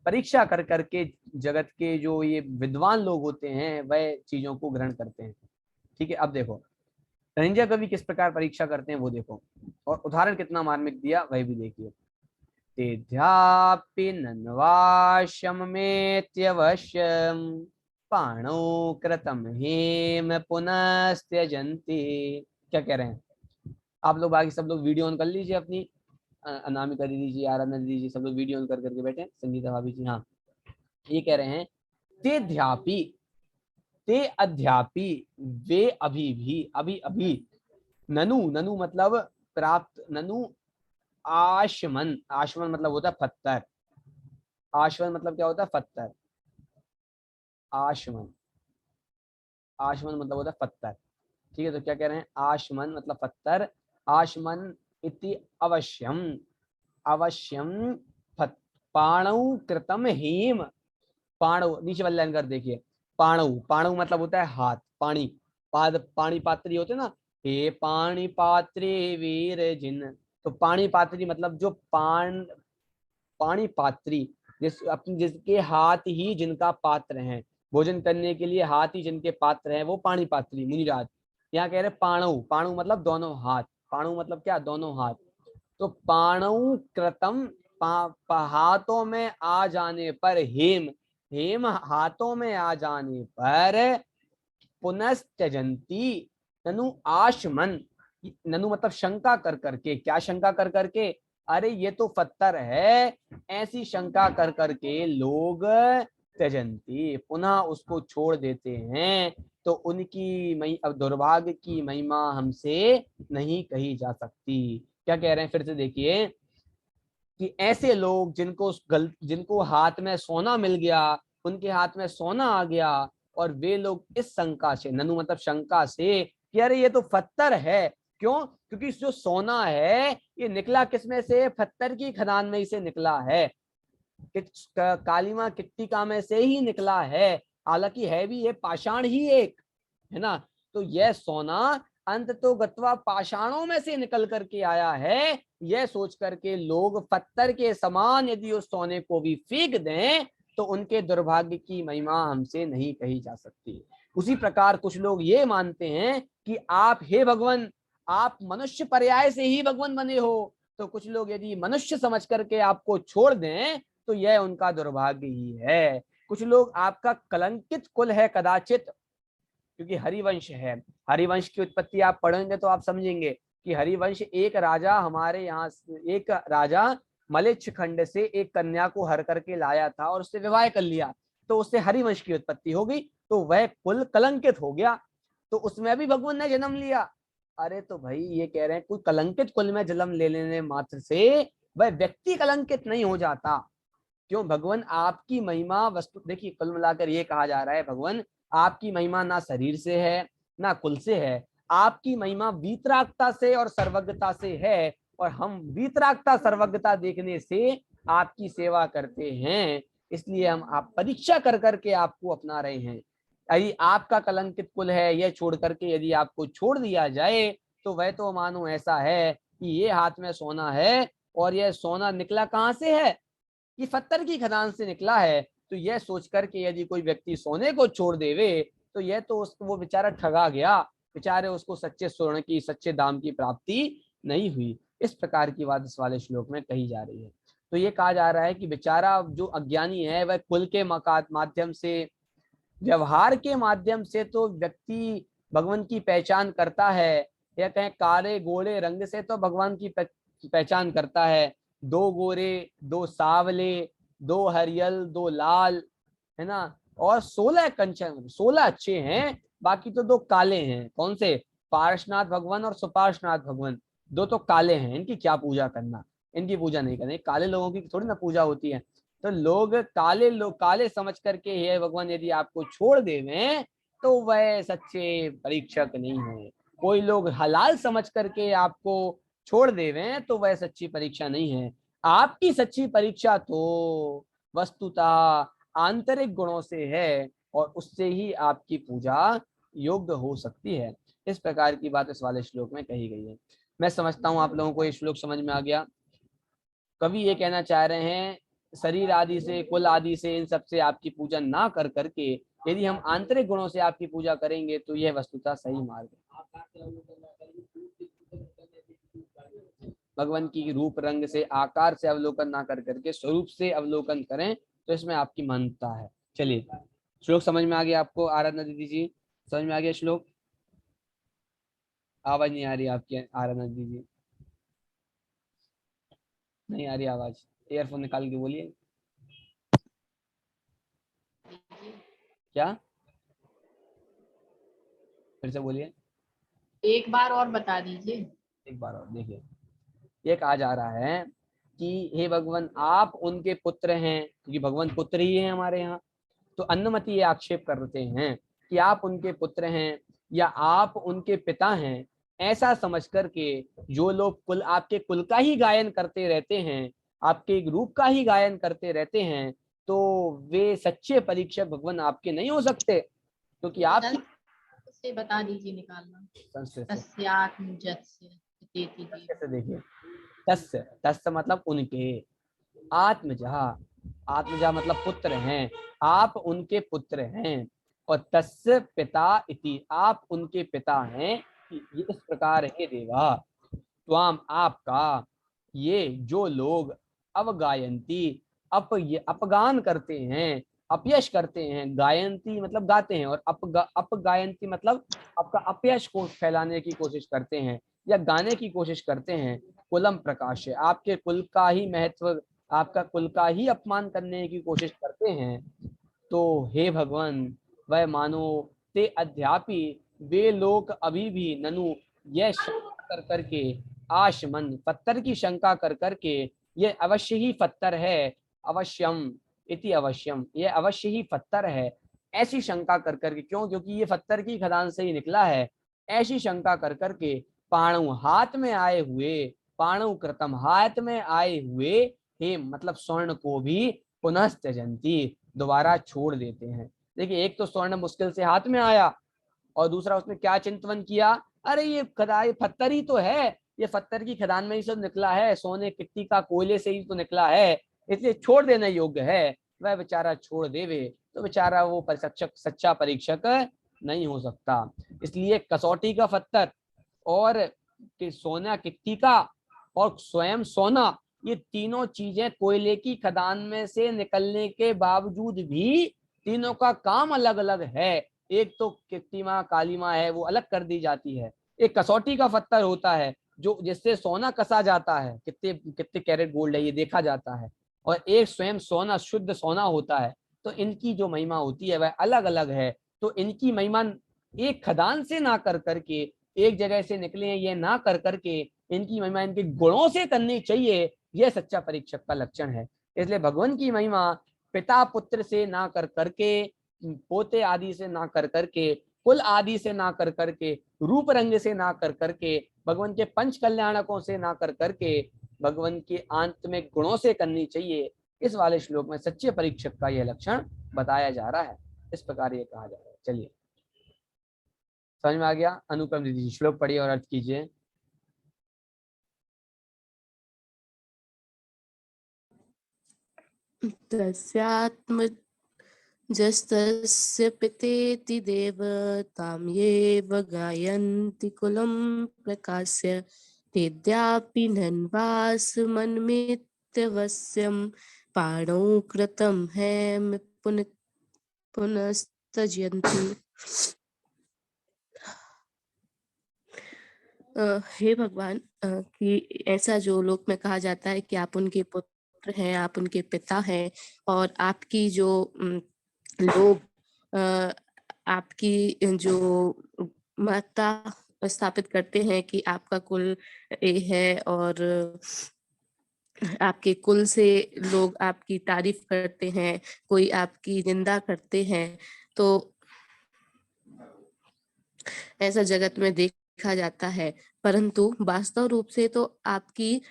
परीक्षा कर करके जगत के जो ये विद्वान लोग होते हैं वह चीजों को ग्रहण करते हैं। ठीक है, अब देखो धनंजय कवि किस प्रकार परीक्षा करते हैं वो देखो, और उदाहरण कितना मार्मिक दिया वह भी देखिए। तेध्यापि नन्वाशमेत्यवश्यं पाणौ कृतं हेम पुनस्त्यजन्ति। क्या कह रहे हैं आप लोग? बाकी सब लोग वीडियो ऑन कर लीजिए अपनी, अनामिका दीदी जी, आराधना दीदी जी, सब लोग वीडियो ऑन कर करके बैठे, संगीता भाभी जी। हाँ, ये कह रहे हैं तेध्यापि, ते अध्यापी, वे अभी भी, अभी अभी, ननु, ननु मतलब प्राप्त, ननु आशमन, आशमन मतलब होता है पत्थर, आशमन मतलब क्या होता है? पत्थर, आशमन, आशमन मतलब होता है पत्थर। ठीक है, तो क्या कह रहे हैं? आशमन मतलब पत्थर, आशमन इति अवश्यम, अवश्यम पाणौ कृतम हेम, पाणौ नीचे वाली लाइन कर देखिए, पाणौ, पाणौ मतलब होता है हाथ, पानी, पानी पात्री होते ना, हे पानी पात्रे वीर जिन, तो पानी पात्री मतलब जो पानी पात्री, जिसके हाथ ही जिनका पात्र है, भोजन करने के लिए हाथ ही जिनके पात्र हैं वो पानी पात्री मुनिराज। यहाँ कह रहे पाणु, पाणु मतलब दोनों हाथ, पाणु मतलब क्या? दोनों हाथ। तो पाणु कृतम, हाथों में आ जाने पर, हेम, हेम हाथों में आ जाने पर, पुनस्त्यजंती, ननु आशमन, ननु मतलब शंका कर करके, क्या शंका कर करके? अरे ये तो पत्थर है, ऐसी शंका कर करके लोग त्यजंती, पुनः उसको छोड़ देते हैं, तो उनकी अब दुर्भाग्य की महिमा हमसे नहीं कही जा सकती। क्या कह रहे हैं फिर से देखिए, कि ऐसे लोग जिनको हाथ में सोना मिल गया, उनके हाथ में सोना आ गया, और वे लोग इस शंका से, ननु मतलब शंका से, कि अरे ये तो पत्थर है, क्यों? क्योंकि जो सोना है ये निकला किसमें से? पत्थर की खदान में से निकला है, कालीमा किट्टिका में से ही निकला है, हालांकि है भी ये पाषाण ही एक, है ना। तो यह सोना अंत तो गत्वा पाषाणों में से निकल करके आया है, यह सोच करके लोग पत्थर के समान यदि उस सोने को भी फेंक दें तो उनके दुर्भाग्य की महिमा हमसे नहीं कही जा सकती। उसी प्रकार कुछ लोग ये मानते हैं कि आप, हे भगवान, आप मनुष्य पर्याय से ही भगवान बने हो, तो कुछ लोग यदि मनुष्य समझ करके आपको छोड़ दें तो यह उनका दुर्भाग्य ही है। कुछ लोग आपका कलंकित कुल है कदाचित, क्योंकि हरिवंश है, हरिवंश की उत्पत्ति आप पढ़ेंगे तो आप समझेंगे कि हरिवंश, एक राजा हमारे यहाँ, एक राजा मलेच्छ खंड से एक कन्या को हर करके लाया था और उससे विवाह कर लिया, तो उससे हरिवंश की उत्पत्ति हो गई, तो वह कुल कलंकित हो गया, तो उसमें भी भगवान ने जन्म लिया। अरे तो भाई ये कह रहे हैं कोई कलंकित कुल में जन्म ले लेने मात्र से वह व्यक्ति कलंकित नहीं हो जाता। क्यों? भगवान आपकी महिमा वस्तु, देखिए कुल मिलाकर ये कहा जा रहा है, भगवान आपकी महिमा ना शरीर से है ना कुल से है, आपकी महिमा वीतरागता से और सर्वज्ञता से है, और हम वीतरागता सर्वज्ञता देखने से आपकी सेवा करते हैं, इसलिए हम आप परीक्षा कर करके आपको अपना रहे हैं। यदि आपका कलंकित कुल है, यह छोड़ करके यदि आपको छोड़ दिया जाए तो वह तो मानो ऐसा है कि ये हाथ में सोना है, और यह सोना निकला कहाँ से है? कि पत्थर की खदान से निकला है। तो यह सोच करके यदि कोई व्यक्ति सोने को छोड़ देवे तो यह तो उसको, वो बेचारा ठगा गया, बेचारे उसको सच्चे सोने की, सच्चे दाम की प्राप्ति नहीं हुई। इस प्रकार की बात इस वाले श्लोक में कही जा रही है। तो ये कहा जा रहा है कि बेचारा जो अज्ञानी है वह कुल के माध्यम से, व्यवहार के माध्यम से तो व्यक्ति भगवान की पहचान करता है, या कहें काले गोरे रंग से तो भगवान की पहचान करता है, दो गोरे, दो सावले, दो हरियल, दो लाल, है ना, और 16 कंचन, 16 अच्छे हैं, बाकी तो दो काले हैं। कौन से? पार्श्वनाथ भगवान और सुपार्श्वनाथ भगवान, दो तो काले हैं, इनकी क्या पूजा करना, इनकी पूजा नहीं करनी, काले लोगों की थोड़ी ना पूजा होती है। तो लोग काले समझ करके हे भगवान यदि आपको छोड़ देवें तो वह सच्चे परीक्षक नहीं है। कोई लोग हलाल समझ करके आपको छोड़ देवें तो वह सच्ची परीक्षा नहीं है। आपकी सच्ची परीक्षा तो वस्तुतः आंतरिक गुणों से है, और उससे ही आपकी पूजा योग्य हो सकती है। इस प्रकार की बात इस वाले श्लोक में कही गई है। मैं समझता हूँ आप लोगों को ये श्लोक समझ में आ गया। कवि ये कहना चाह रहे हैं शरीर आदि से, कुल आदि से, इन सब से आपकी पूजा ना कर करके यदि हम आंतरिक गुणों से आपकी पूजा करेंगे तो यह वस्तुतः सही मार्ग है। भगवान की रूप रंग से, आकार से अवलोकन ना कर करके स्वरूप से अवलोकन करें तो इसमें आपकी मान्यता है। चलिए, श्लोक समझ में आ गया आपको? आराधना दीदी जी, समझ में आ गया श्लोक? आवाज नहीं आ रही आपकी आराधना दीदी, नहीं आ रही आवाज, ईयरफोन निकाल के बोलिए। क्या? फिर से बोलिए एक बार और बता दीजिए। एक बार और। देखिए, ये कहा जा रहा है कि हे भगवान, आप उनके पुत्र हैं, क्योंकि भगवान पुत्र ही है हमारे यहाँ। तो अन्नमति ये आक्षेप करते हैं कि आप उनके पुत्र हैं या आप उनके पिता हैं, ऐसा समझ करके जो लोग कुल आपके कुल का ही गायन करते रहते हैं, आपके एक रूप का ही गायन करते रहते हैं, तो वे सच्चे परीक्षक भगवान आपके नहीं हो सकते, क्योंकि आप से बता दीजिए निकालना। संस्कृत से तस्यात्मजस्य इति देव। कैसे? देखिए, तस्य, तस्य मतलब उनके, आत्मजा, आत्मजा मतलब पुत्र हैं, आप उनके पुत्र हैं, और तस्य पिता इति, आप उनके पिता हैं। ये इस प्रकार है देवा, त्वाम आपका, ये जो लोग अवगायंती, अपगान करते हैं, अपयश करते हैं, गायंती मतलब गाते हैं, और अपगायंती मतलब आपका अपयश को फैलाने की कोशिश करते हैं या गाने की कोशिश करते हैं। कुलम प्रकाश है, आपके कुल का ही महत्व, आपका कुल का ही अपमान करने की कोशिश करते हैं। तो हे भगवान, वह मानो ते अध्यापी, वे लोग अभी भी ननु, यह शंका कर करके, आशमन पत्थर की शंका कर करके, ये अवश्य ही पत्थर है, अवश्यम इति अवश्यम, ये अवश्य ही पत्थर है, ऐसी शंका कर करके, क्यों? क्योंकि ये पत्थर की खदान से ही निकला है, ऐसी शंका कर करके पाणु हाथ में आए हुए, पाणु कृतम हाथ में आए हुए, हे मतलब स्वर्ण को भी पुनः त्यजंती, दोबारा छोड़ देते हैं। देखिए, एक तो स्वर्ण मुश्किल से हाथ में आया, और दूसरा उसने क्या चिंतन किया, अरे ये खदाई पत्थर ही तो है, ये पत्थर की खदान में ही सब निकला है, सोने मिट्टी का कोयले से ही तो निकला है, इसलिए छोड़ देने योग्य है। वह बेचारा छोड़ देवे तो बेचारा वो परीक्षक, सच्चा परीक्षक नहीं हो सकता। इसलिए कसौटी का पत्थर और सोना किट्टी का और स्वयं सोना, ये तीनों चीजें कोयले की खदान में से निकलने के बावजूद भी तीनों का काम अलग अलग है। एक तो किट्टी माँ, काली माँ है, वो अलग कर दी जाती है। एक कसौटी का पत्थर होता है जो जिससे सोना कसा जाता है, कितने कितने कैरेट गोल्ड है ये देखा जाता है, और एक स्वयं सोना, शुद्ध सोना होता है। तो इनकी जो महिमा होती है वह अलग अलग है। तो इनकी महिमा एक खदान से ना कर करके, एक जगह से निकले हैं ये ना कर करके, इनकी महिमा इनके गुणों से करनी चाहिए, यह सच्चा परीक्षक का लक्षण है। इसलिए भगवान की महिमा पिता पुत्र से ना कर करके, पोते आदि से ना कर करके, कुल आदि से ना कर करके, रूप रंग से ना कर करके, भगवान के पंच कल्याणकों से ना कर करके, भगवान के आंतरिक गुणों से करनी चाहिए। इस वाले श्लोक में सच्चे परीक्षक का यह लक्षण बताया जा रहा है। इस प्रकार ये कहा जा रहा है। चलिए, समझ में आ गया? अनुपम दीदी श्लोक पढ़िए और अर्थ कीजिए। तस्यात्मजस्तस्य पितेति देव, तां येव गायन्ति कुलं प्रकाश्य, तेद्यापि नन्वासमन्मित्यवश्यं, पाणौ कृतं हैम पुनस्तजन्ति। हे भगवान, कि ऐसा जो लोक में कहा जाता है कि आप उनके पुत्र हैं, आप उनके पिता हैं, और आपकी जो लोग आपकी जो महत्ता स्थापित करते हैं कि आपका कुल ये है, और आपके कुल से लोग आपकी तारीफ करते हैं, कोई आपकी निंदा करते हैं, तो ऐसा जगत में देखा जाता है। परंतु वास्तव रूप से तो आपकी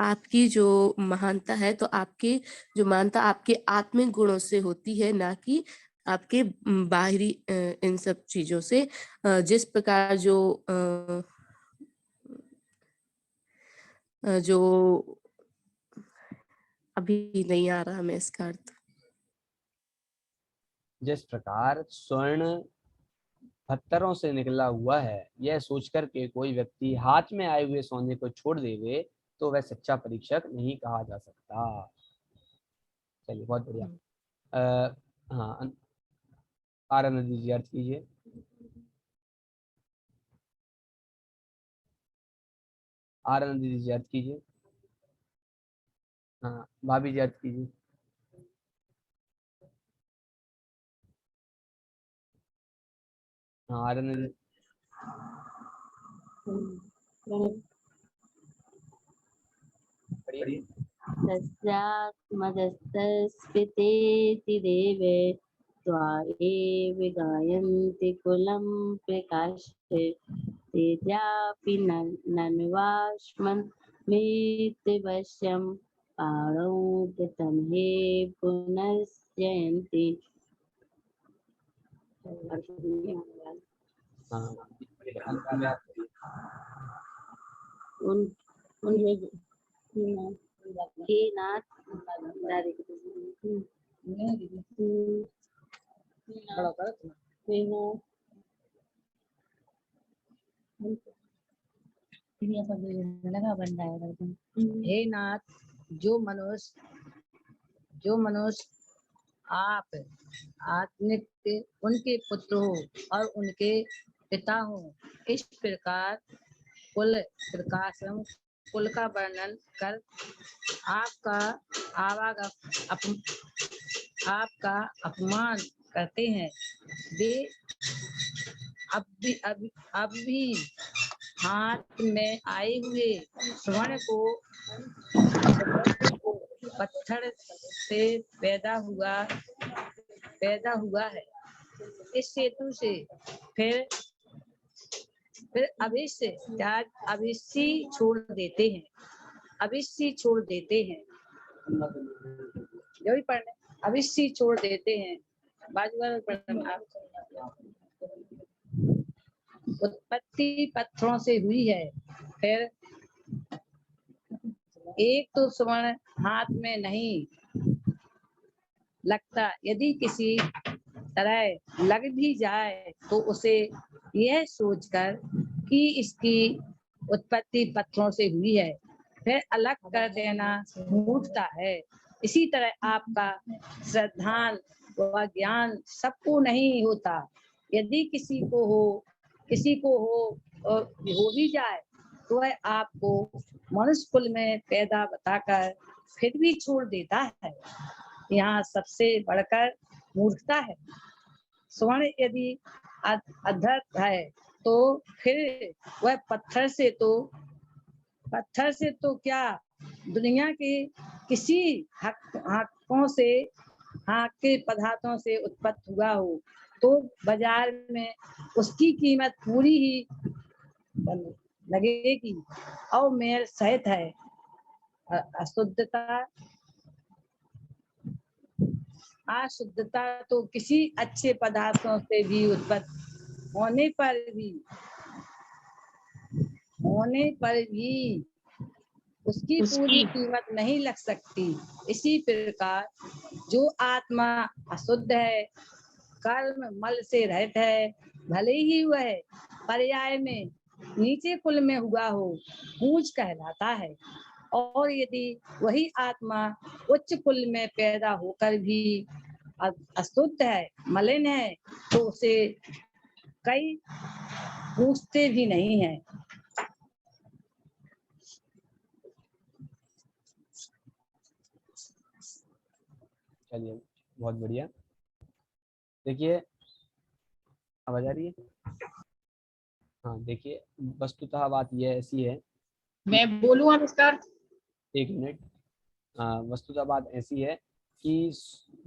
आपकी जो महानता है, तो आपकी जो महानता आपके आत्मिक गुणों से होती है, ना कि आपके बाहरी इन सब चीजों से। जिस प्रकार जो अभी नहीं आ रहा हमें इसका अर्थ। जिस प्रकार स्वर्ण पत्थरों से निकला हुआ है, यह सोचकर के कोई व्यक्ति हाथ में आए हुए सोने को छोड़ देवे तो वह सच्चा परीक्षक नहीं कहा जा सकता। चलिए बहुत बढ़िया। हाँ, आनंद जी अर्थ कीजिए। आनंद जी अर्थ कीजिए। हाँ, भाभी जी अर्थ कीजिए। हाँ, आनंद जी। तस्यात्मजस्तस्फितेति देवे त्वाएव गायन्ति कुलं प्रकाशे तेजापि नन्वाश्मन्मेतिवश्यं पाणौ गतं हे पुनर्जयन्ति। हे नाथ हे नाथ, जो मनुष्य आप आत्मिक उनके पुत्र हो और उनके पिता हो, इस प्रकार कुल प्रकाशम कुल का वर्णन कर आपका अपमान करते हैं, वे अब भी हाथ में आए हुए स्वर्ण को पत्थर से पैदा हुआ है। इस हेतु से फिर अविश्य छोड़ देते हैं। जो भी पढ़ने अविश्य छोड़ देते हैं। उत्पत्ति पत्थरों से हुई है। फिर एक तो स्वर्ण हाथ में नहीं लगता, यदि किसी तरह लग भी जाए तो उसे यह सोचकर कि इसकी उत्पत्ति पत्थरों से हुई है, फिर अलग कर देना मूर्खता है। इसी तरह आपका श्रद्धान व ज्ञान सबको नहीं होता। यदि किसी को हो भी जाए तो वह आपको मनुष्य कुल में पैदा बताकर फिर भी छोड़ देता है। यहाँ सबसे बढ़कर मूर्खता है। स्वर्ण यदि अधर्थ है तो फिर वह पत्थर से तो क्या दुनिया के किसी हाथ के पदार्थों से उत्पन्न हुआ हो तो बाजार में उसकी कीमत पूरी ही लगेगी और मेल सहित है। अशुद्धता तो किसी अच्छे पदार्थों से भी उत्पन्न होने पर भी उसकी पूरी कीमत नहीं लग सकती। इसी प्रकार जो आत्मा अशुद्ध है, कर्म मल से रहित है, भले ही वह पर्याय में नीचे कुल में हुआ हो, पूज कहलाता है। और यदि वही आत्मा उच्च कुल में पैदा होकर भी अशुद्ध है, मलिन है, तो उसे कई पूछते भी नहीं है। चलिए बहुत बढ़िया। देखिए आवाज आ रही है? हाँ, देखिए वस्तुतः बात यह ऐसी है। मैं बोलूं अब इसका अर्थ? एक मिनट। वस्तुतः बात ऐसी है कि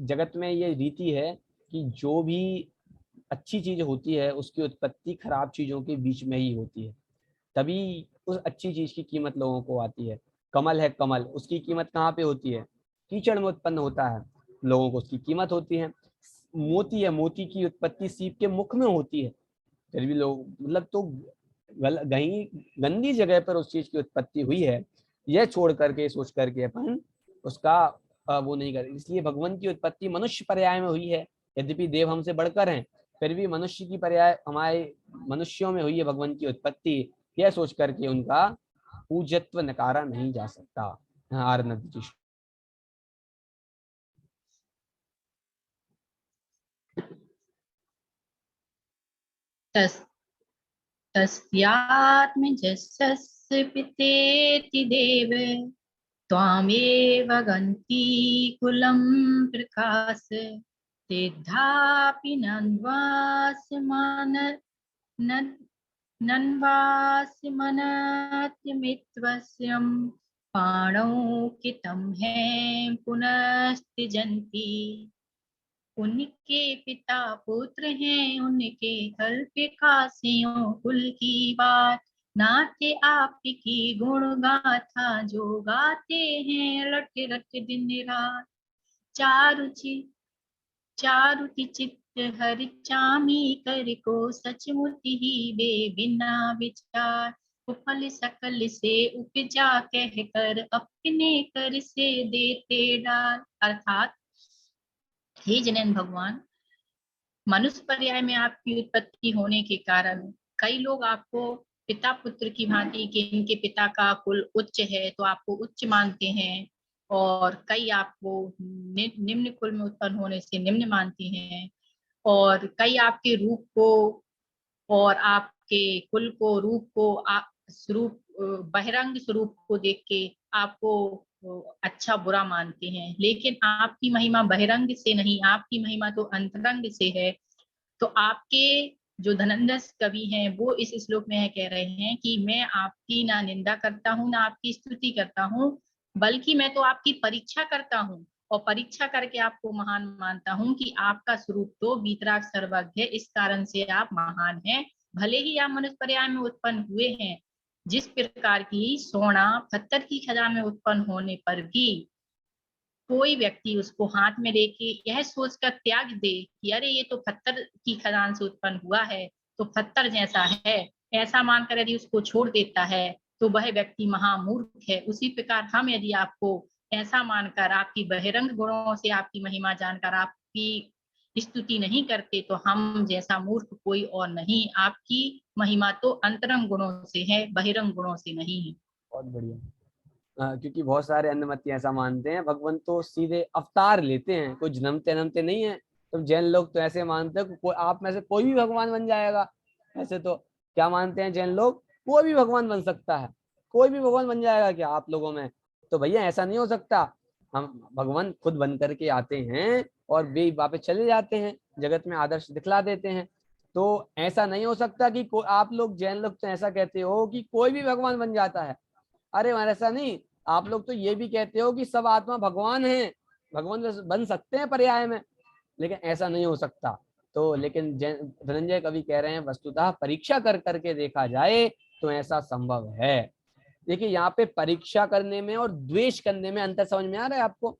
जगत में ये रीति है कि जो भी अच्छी चीज होती है उसकी उत्पत्ति खराब चीजों के बीच में ही होती है, तभी उस अच्छी चीज की कीमत लोगों को आती है। कमल है, कमल, उसकी कीमत कहाँ पे होती है? कीचड़ में उत्पन्न होता है, लोगों को उसकी कीमत होती है। मोती है, मोती की उत्पत्ति सीप के मुख में होती है, फिर भी लोग मतलब तो गंदी जगह पर उस चीज की उत्पत्ति हुई है, यह छोड़ करके सोच करके अपन उसका वो नहीं कर। इसलिए भगवान की उत्पत्ति मनुष्य पर्याय में हुई है, यद्यपि देव हमसे बढ़कर हैं, फिर भी मनुष्य की पर्याय हमारे मनुष्यों में हुई है भगवान की उत्पत्ति, यह सोच करके उनका पूज्यत्व नकारा नहीं जा सकता। आनंद जी। तस्यात्मजस्य पितेति देव त्वामेव गन्ति कुलं प्रकाश तेद्धापि नन्वास्मनत्यमित्वस्यं पाणौ कितं है पुनस्तिजन्ति। उनके पिता पुत्र हैं, उनके कल्पिकासियों कुल की बात, नाते आपकी गुण गाथा जो गाते हैं रट रट दिन रात। चारुति चित्त हर चामी कर को सचमुच ही बे बिना विचार, उपल सकल से उपजा कह कर अपने कर से देते डाल। अर्थात हे जनन भगवान, मनुष्य पर्याय में आपकी उत्पत्ति होने के कारण कई लोग आपको पिता पुत्र की भांति कि इनके पिता का कुल उच्च है तो आपको उच्च मानते हैं, और कई आपको निम्न कुल में उत्पन्न होने से निम्न मानते हैं, और कई आपके रूप को और आपके कुल को रूप को स्वरूप बहिरंग स्वरूप को देख के आपको अच्छा बुरा मानते हैं। लेकिन आपकी महिमा बहिरंग से नहीं, आपकी महिमा तो अंतरंग से है। तो आपके जो धनंजय कवि हैं वो इस श्लोक में कह रहे हैं कि मैं आपकी ना निंदा करता हूँ ना आपकी स्तुति करता हूँ, बल्कि मैं तो आपकी परीक्षा करता हूँ और परीक्षा करके आपको महान मानता हूँ कि आपका स्वरूप तो वीतराग सर्वज्ञ है, इस कारण से आप महान हैं। भले ही आप मनुष्य पर्याय में उत्पन्न हुए हैं, जिस प्रकार की सोना पत्थर की खदान में उत्पन्न होने पर भी कोई व्यक्ति उसको हाथ में लेके यह सोचकर त्याग दे कि अरे ये तो पत्थर की खदान से उत्पन्न हुआ है तो पत्थर जैसा है, ऐसा मानकर यदि उसको छोड़ देता है तो वह व्यक्ति महामूर्ख है। उसी प्रकार हम यदि आपको ऐसा मानकर आपकी बहिरंग गुणों से आपकी महिमा जानकर आपकी स्तुति नहीं करते तो हम जैसा मूर्ख कोई और नहीं। आपकी महिमा तो अंतरंग गुणों से है, बहिरंग गुणों से नहीं है। बहुत बढ़िया। क्योंकि बहुत सारे अन्नमती ऐसा मानते हैं भगवान तो सीधे अवतार लेते हैं, कोई जन्मते जन्मते नहीं है। तो जैन लोग तो ऐसे मानते हैं कोई आप में से कोई भी भगवान बन जाएगा। ऐसे तो क्या मानते हैं जैन लोग, कोई भी भगवान बन सकता है, कोई भी भगवान बन जाएगा क्या आप लोगों में? तो भैया ऐसा नहीं हो सकता। हम भगवान खुद बन करके आते हैं और वे वापस चले जाते हैं, जगत में आदर्श दिखला देते हैं। तो ऐसा नहीं हो सकता कि आप लोग जैन लोग तो ऐसा कहते हो कि कोई भी भगवान बन जाता है। अरे ऐसा नहीं, आप लोग तो ये भी कहते हो कि सब आत्मा भगवान हैं, भगवान बन सकते हैं पर्याय में, लेकिन ऐसा नहीं हो सकता। तो लेकिन धनंजय कवि कह रहे हैं वस्तुतः परीक्षा कर करके देखा जाए तो ऐसा संभव है। देखिए यहाँ पे परीक्षा करने में और द्वेष करने में अंतर समझ में आ रहा है आपको?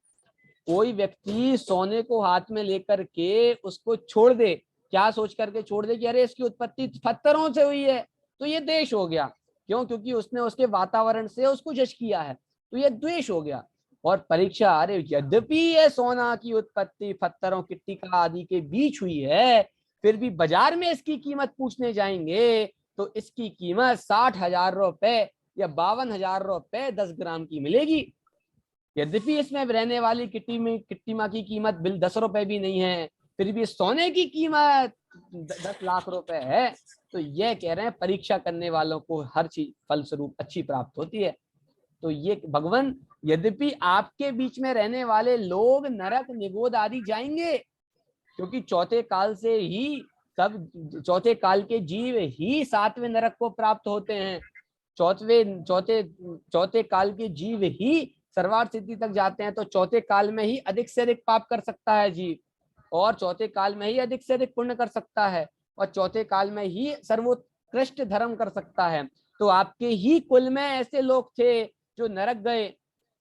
कोई व्यक्ति सोने को हाथ में लेकर के उसको छोड़ दे, क्या सोच करके छोड़ दे कि अरे इसकी उत्पत्ति पत्थरों से हुई है, तो ये द्वेष हो गया। क्यों? क्योंकि उसने उसके वातावरण से उसको जज किया है, तो ये द्वेष हो गया। और परीक्षा, अरे यद्यपि ये सोना की उत्पत्ति पत्थरों टिक्का आदि के बीच हुई है, फिर भी बाजार में इसकी कीमत पूछने जाएंगे तो इसकी कीमत 60,000 रुपए या 52,000 रुपए 10 ग्राम की मिलेगी। यद्यपि इसमें रहने वाली किट्टी माँ की कीमत बिल 10 रुपए भी नहीं है, फिर भी सोने की कीमत 10 लाख रुपए है। तो यह कह रहे हैं परीक्षा करने वालों को हर चीज फलस्वरूप अच्छी प्राप्त होती है। तो ये भगवान, यद्यपि आपके बीच में रहने वाले लोग नरक निगोद आदि जाएंगे, क्योंकि चौथे काल से ही सब चौथे काल के जीव ही 7वें नरक को प्राप्त होते हैं। चौथे काल के जीव ही सर्वार्थ सिद्धि तक जाते हैं। तो चौथे काल में ही अधिक से अधिक पाप कर सकता है जीव, और चौथे काल में ही अधिक से अधिक पुण्य कर सकता है, और चौथे काल में ही सर्वोत्कृष्ट धर्म कर सकता है। तो आपके ही कुल में ऐसे लोग थे जो नरक गए,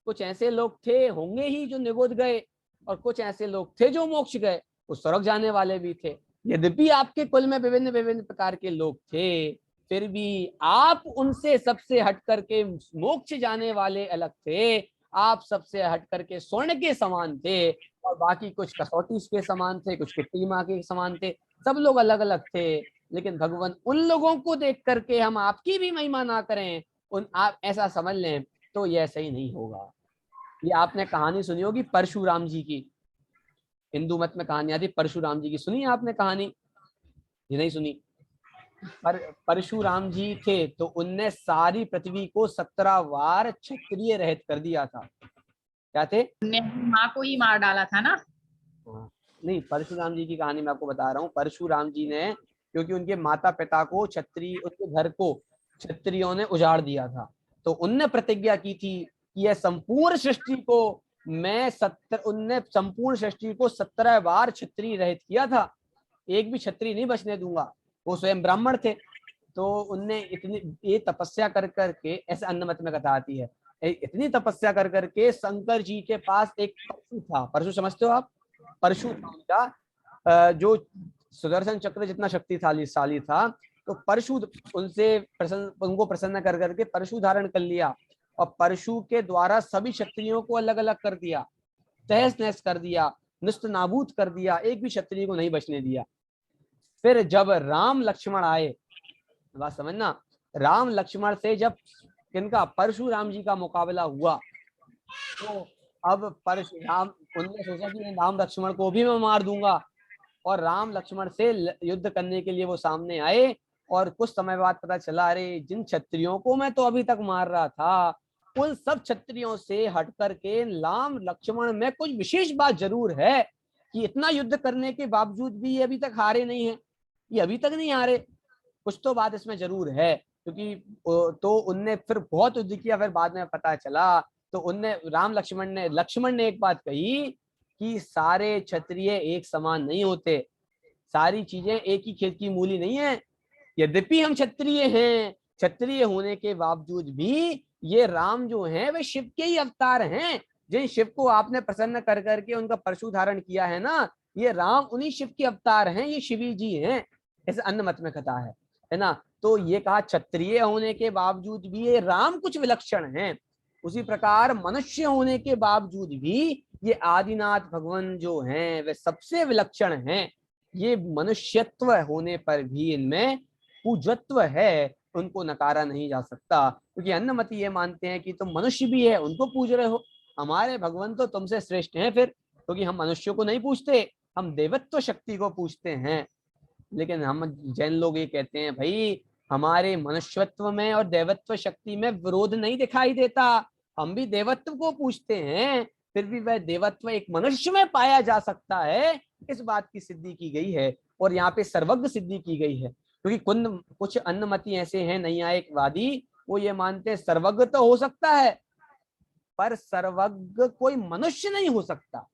कुछ ऐसे लोग थे होंगे ही जो निगोद गए, और कुछ ऐसे लोग थे जो मोक्ष गए, वो स्वर्ग जाने वाले भी थे। यद्यपि आपके कुल में विभिन्न विभिन्न प्रकार के लोग थे, फिर भी आप उनसे सबसे हट करके मोक्ष जाने वाले अलग थे। आप सबसे हट करके स्वर्ण के समान थे, और बाकी कुछ कसौटी के समान थे, कुछ किट्टी माँ के समान थे, सब लोग अलग अलग थे। लेकिन भगवान उन लोगों को देख करके हम आपकी भी महिमा ना करें, उन आप ऐसा समझ लें, तो यह सही नहीं होगा। ये आपने कहानी सुनी होगी परशुराम जी की, हिंदू मत में कहानी आती परशुराम जी की, सुनी आपने कहानी? ये नहीं सुनी? पर परशुराम जी थे तो उनने सारी पृथ्वी को 17 बार क्षत्रिय रहित कर दिया था। क्या थे? उनने माँ को ही मार डाला था ना। नहीं, परशुराम जी की कहानी मैं आपको बता रहा हूँ। परशुराम जी ने, क्योंकि उनके माता पिता को क्षत्रिय, उनके घर को क्षत्रियों ने उजाड़ दिया था, तो उनने प्रतिज्ञा की थी कि यह संपूर्ण सृष्टि को मैं उनने संपूर्ण सृष्टि को 17 बार क्षत्रिय रहित किया था, एक भी क्षत्रिय नहीं बचने दूंगा। वो स्वयं ब्राह्मण थे, तो उनने इतनी ये तपस्या कर करके, ऐसे अन्य मत में कथा आती है, इतनी तपस्या कर करके शंकर जी के पास एक परशु था। परशु समझते हो आप? परशु का जो सुदर्शन चक्र जितना शक्तिशाली था, तो परशु उनसे उनको प्रसन्न कर करके परशु धारण कर लिया, और परशु के द्वारा सभी क्षत्रियों को अलग अलग कर दिया, तहस नहस कर दिया, निस्त नाबूद कर दिया, एक भी क्षत्रिय को नहीं बचने दिया। फिर जब राम लक्ष्मण आए, बात समझना, राम लक्ष्मण से जब किनका, परशुराम जी का मुकाबला हुआ, तो अब परशुराम, उन्होंने सोचा कि राम लक्ष्मण को भी मैं मार दूंगा, और राम लक्ष्मण से युद्ध करने के लिए वो सामने आए। और कुछ समय बाद पता चला, अरे जिन क्षत्रियों को मैं तो अभी तक मार रहा था, उन सब क्षत्रियों से हट करके राम लक्ष्मण में कुछ विशेष बात जरूर है कि इतना युद्ध करने के बावजूद भी ये अभी तक हारे नहीं है, ये अभी तक नहीं हारे, कुछ तो बात इसमें जरूर है। क्योंकि तो उनने फिर बहुत युद्ध किया, फिर बाद में पता चला, तो उनने लक्ष्मण ने एक बात कही कि सारे क्षत्रिय एक समान नहीं होते, सारी चीजें एक ही खेत की मूली नहीं है। यद्यपि हम क्षत्रिय हैं, क्षत्रिय होने के बावजूद भी ये राम जो हैं वे शिव के ही अवतार हैं। जिन शिव को आपने प्रसन्न कर करके उनका परशु धारण किया है ना, ये राम उन्हीं शिव के अवतार हैं, ये शिवी जी हैं, ऐसे अन्य मत में कथा है ना। तो ये कहा क्षत्रिय होने के बावजूद भी ये राम कुछ विलक्षण हैं। उसी प्रकार मनुष्य होने के बावजूद भी ये आदिनाथ भगवान जो हैं वे सबसे विलक्षण हैं। ये मनुष्यत्व होने पर भी इनमें पूज्यत्व है, उनको नकारा नहीं जा सकता। क्योंकि अन्य मत ये मानते हैं कि तुम मनुष्य भी है, उनको पूज रहे हो, हमारे भगवान तो तुमसे श्रेष्ठ हैं फिर, क्योंकि हम मनुष्यों को नहीं पूछते, हम देवत्व शक्ति को पूछते हैं। लेकिन हम जैन लोग ये कहते हैं, भाई हमारे मनुष्यत्व में और देवत्व शक्ति में विरोध नहीं दिखाई देता, हम भी देवत्व को पूछते हैं, फिर भी वह देवत्व एक मनुष्य में पाया जा सकता है, इस बात की सिद्धि की गई है। और यहाँ पे सर्वज्ञ सिद्धि की गई है, क्योंकि कुछ अन्नमति ऐसे हैं नैयायिकवादी, वो ये मानते हैं सर्वज्ञ तो हो सकता है, पर सर्वज्ञ कोई मनुष्य नहीं हो सकता।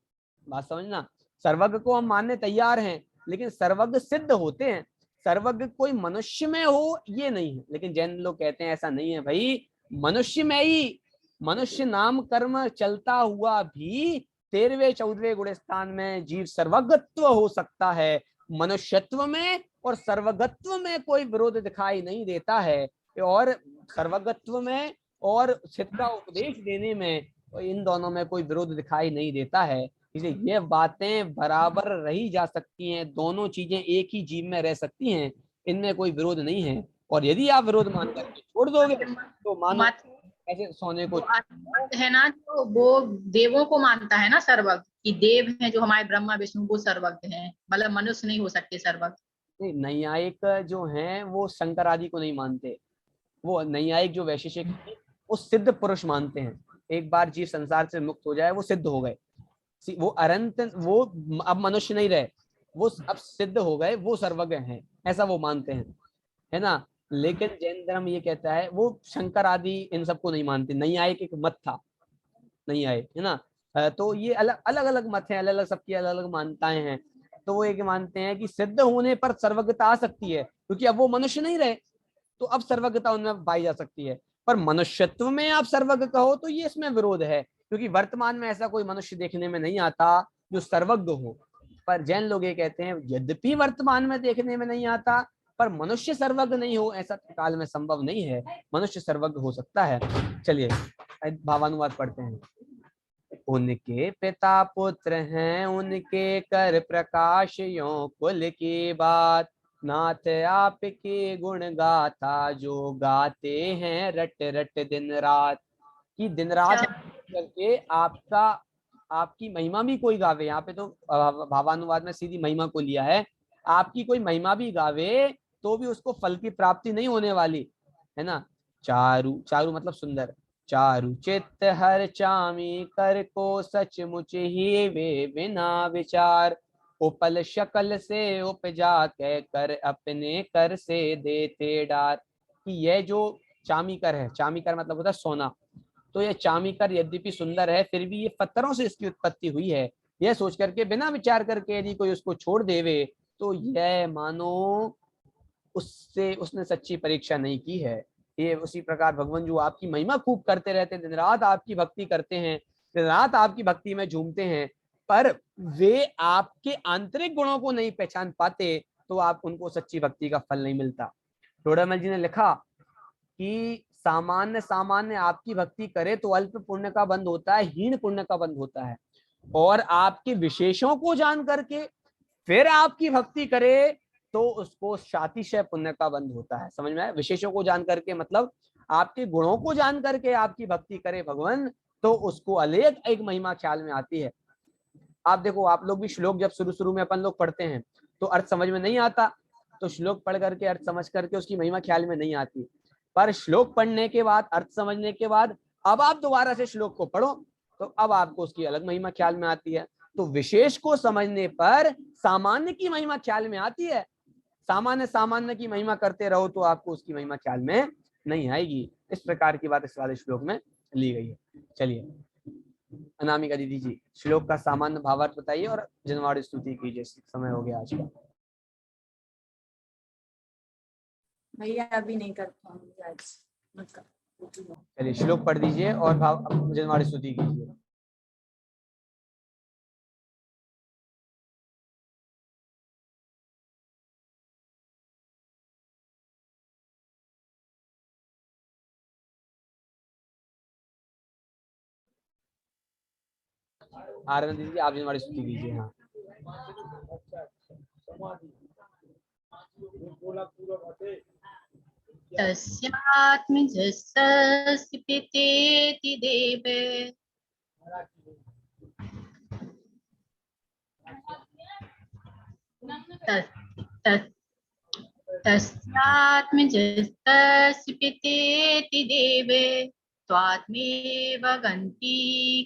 बात समझना, सर्वज्ञ को हम मानने तैयार हैं, लेकिन सर्वज्ञ सिद्ध होते हैं, सर्वज्ञ कोई मनुष्य में हो ये नहीं है। लेकिन जैन लोग कहते हैं ऐसा नहीं है भाई, मनुष्य में ही, मनुष्य नाम कर्म चलता हुआ भी 13वें 14वें गुणस्थान में जीव सर्वज्ञत्व हो सकता है। मनुष्यत्व में और सर्वज्ञत्व में कोई विरोध दिखाई नहीं देता है, और सर्वज्ञत्व में और सिद्ध का उपदेश देने में, इन दोनों में कोई विरोध दिखाई नहीं देता है। इसलिए ये बातें बराबर रही जा सकती हैं, दोनों चीजें एक ही जीव में रह सकती हैं, इनमें कोई विरोध नहीं है। और यदि आप विरोध मान करके छोड़ दोगे तो मानो ऐसे सोने को है ना, जो वो देवों को मानता है ना सर्वज्ञ, कि देव हैं जो हमारे ब्रह्मा विष्णु वो सर्वज्ञ हैं, मतलब मनुष्य नहीं हो सकते सर्वज्ञ। नैयायिक जो हैं वो शंकर आदि को नहीं मानते, वो नैयायिक जो वैशेषिक हैं वो सिद्ध पुरुष मानते हैं। एक बार जीव संसार से मुक्त हो जाए वो सिद्ध हो गए, वो अनंत, वो अब मनुष्य नहीं रहे, वो अब सिद्ध हो गए, वो सर्वज्ञ हैं, ऐसा वो मानते हैं, है ना। लेकिन जैन धर्म ये कहता है, वो शंकर आदि इन सबको नहीं मानते, नैयायिक एक मत था, नैयायिक, है ना। तो ये अलग अलग मत है, अलग अलग सबकी अलग अलग मान्यताएं हैं। तो वो एक मानते हैं कि सिद्ध होने पर सर्वज्ञता आ सकती है, क्योंकि अब वो मनुष्य नहीं रहे, तो अब सर्वज्ञता उनमें पाई जा सकती है। पर मनुष्यत्व में आप सर्वज्ञ कहो तो ये इसमें विरोध है, क्योंकि वर्तमान में ऐसा कोई मनुष्य देखने में नहीं आता जो सर्वज्ञ हो। पर जैन लोग ये कहते हैं, यद्यपि वर्तमान में देखने में नहीं आता, पर मनुष्य सर्वज्ञ नहीं हो ऐसा काल में संभव नहीं है, मनुष्य सर्वज्ञ हो सकता है। चलिए भावानुवाद पढ़ते हैं। उनके पिता पुत्र हैं, उनके कर प्रकाश यों कुल की बात। नाथ आपके गुण गाथा, जो गाते हैं रट रट दिन रात। कि दिन रात करके आपका आपकी महिमा भी कोई गावे। यहाँ पे तो भावानुवाद में सीधी महिमा को लिया है। आपकी कोई महिमा भी गावे तो भी उसको फल की प्राप्ति नहीं होने वाली है ना। चारु, चारु मतलब सुंदर। चारु चित्त हर चामी, कर को सचमुच ही वे बिना विचार। उपल शकल से उपजा कह कर, अपने कर से देते डार। कि यह जो चामीकर है, चामीकर मतलब होता है सोना, तो यह चामीकर यद्यपि सुंदर है फिर भी ये पत्थरों से इसकी उत्पत्ति हुई है। यह सोच करके बिना विचार करके यदि कोई उसको छोड़ देवे तो यह मानो उससे उसने सच्ची परीक्षा नहीं की है। ये उसी प्रकार भगवान जो आपकी महिमा खूब करते रहते हैं, दिन रात आपकी भक्ति करते हैं, दिन रात आपकी भक्ति में झूमते हैं, पर वे आपके आंतरिक गुणों को नहीं पहचान पाते तो आप उनको सच्ची भक्ति का फल नहीं मिलता। टोडामल जी ने लिखा कि सामान्य सामान्य आपकी भक्ति करे तो अल्प पुण्य का बंध होता है, हीन पुण्य का बंध होता है। और आपके विशेषों को जान करके फिर आपकी भक्ति करे तो उसको शातिशय पुण्य का बंध होता है। समझ में आया? विशेषों को जान करके मतलब आपके गुणों को जान करके आपकी भक्ति करे भगवान तो उसको अलग एक महिमा ख्याल में आती है। आप देखो, आप लोग भी श्लोक जब शुरू शुरू में अपन लोग पढ़ते हैं तो अर्थ समझ में नहीं आता, तो श्लोक पढ़ करके अर्थ समझ करके उसकी महिमा ख्याल में नहीं आती। पर श्लोक पढ़ने के बाद, अर्थ समझने के बाद अब आप दोबारा से श्लोक को पढ़ो तो अब आपको उसकी अलग महिमा ख्याल में आती है। तो विशेष को समझने पर सामान्य की महिमा ख्याल में आती है। सामान्य सामान्य की महिमा करते रहो तो आपको उसकी महिमा ख्याल में नहीं आएगी। इस प्रकार की बात इस वाले श्लोक में ली गई है। चलिए अनामिका दीदी जी, श्लोक का सामान्य भावार्थ बताइए और जनवाड़ी स्तुति कीजिए। समय हो गया आज का। भैया अभी नहीं कर पाऊंगी आज, मत कर। चलिए श्लोक पढ़ दीजिए और जनवाड़ी स्तुति कीजिए। आरती दीदी आप जनवाड़ी स्तुति कीजिए। हाँ तस्यात्मजस्य पितेति देवे तस्यात्मजस्य पितेति देवे त्वात्मेव गन्ति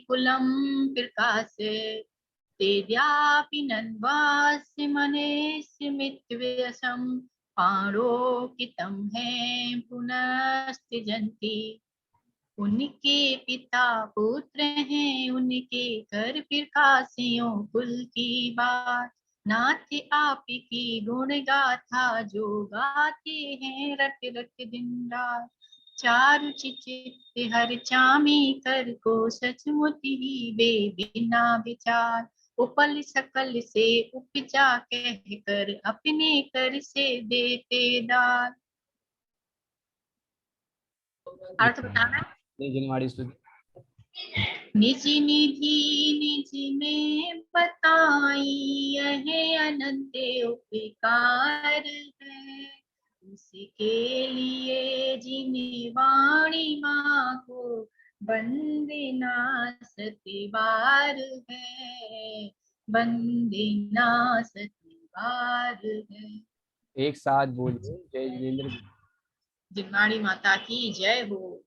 कुलं प्रकाशे तेद्यापि नन्वास्य मनेस्य मित्व्यसं पारोकितं है पुनस्त्यजन्ति। उनके पिता पुत्र हैं, उनके कर प्रकाशियों कुल की बात। नाथ आप की गुण गाथा, जो गाते हैं रट रट दिन रात। चारु चित्त हर चामी, कर को सचमुच ही वे बिना विचार। उपल सकल से उपजा कह कर, अपने कर से देते दान। अर्थ बताना। जनवाड़ी स्तुति। निज निधि निज में बताई, यह अनंत उपकार है। उसके लिए जिन्हें वाणी माँ को बंदना सतिवार है, बंदना सतिवार है। एक साथ बोलिए, जय जिनेंद्र। जिनवाणी माता की जय हो।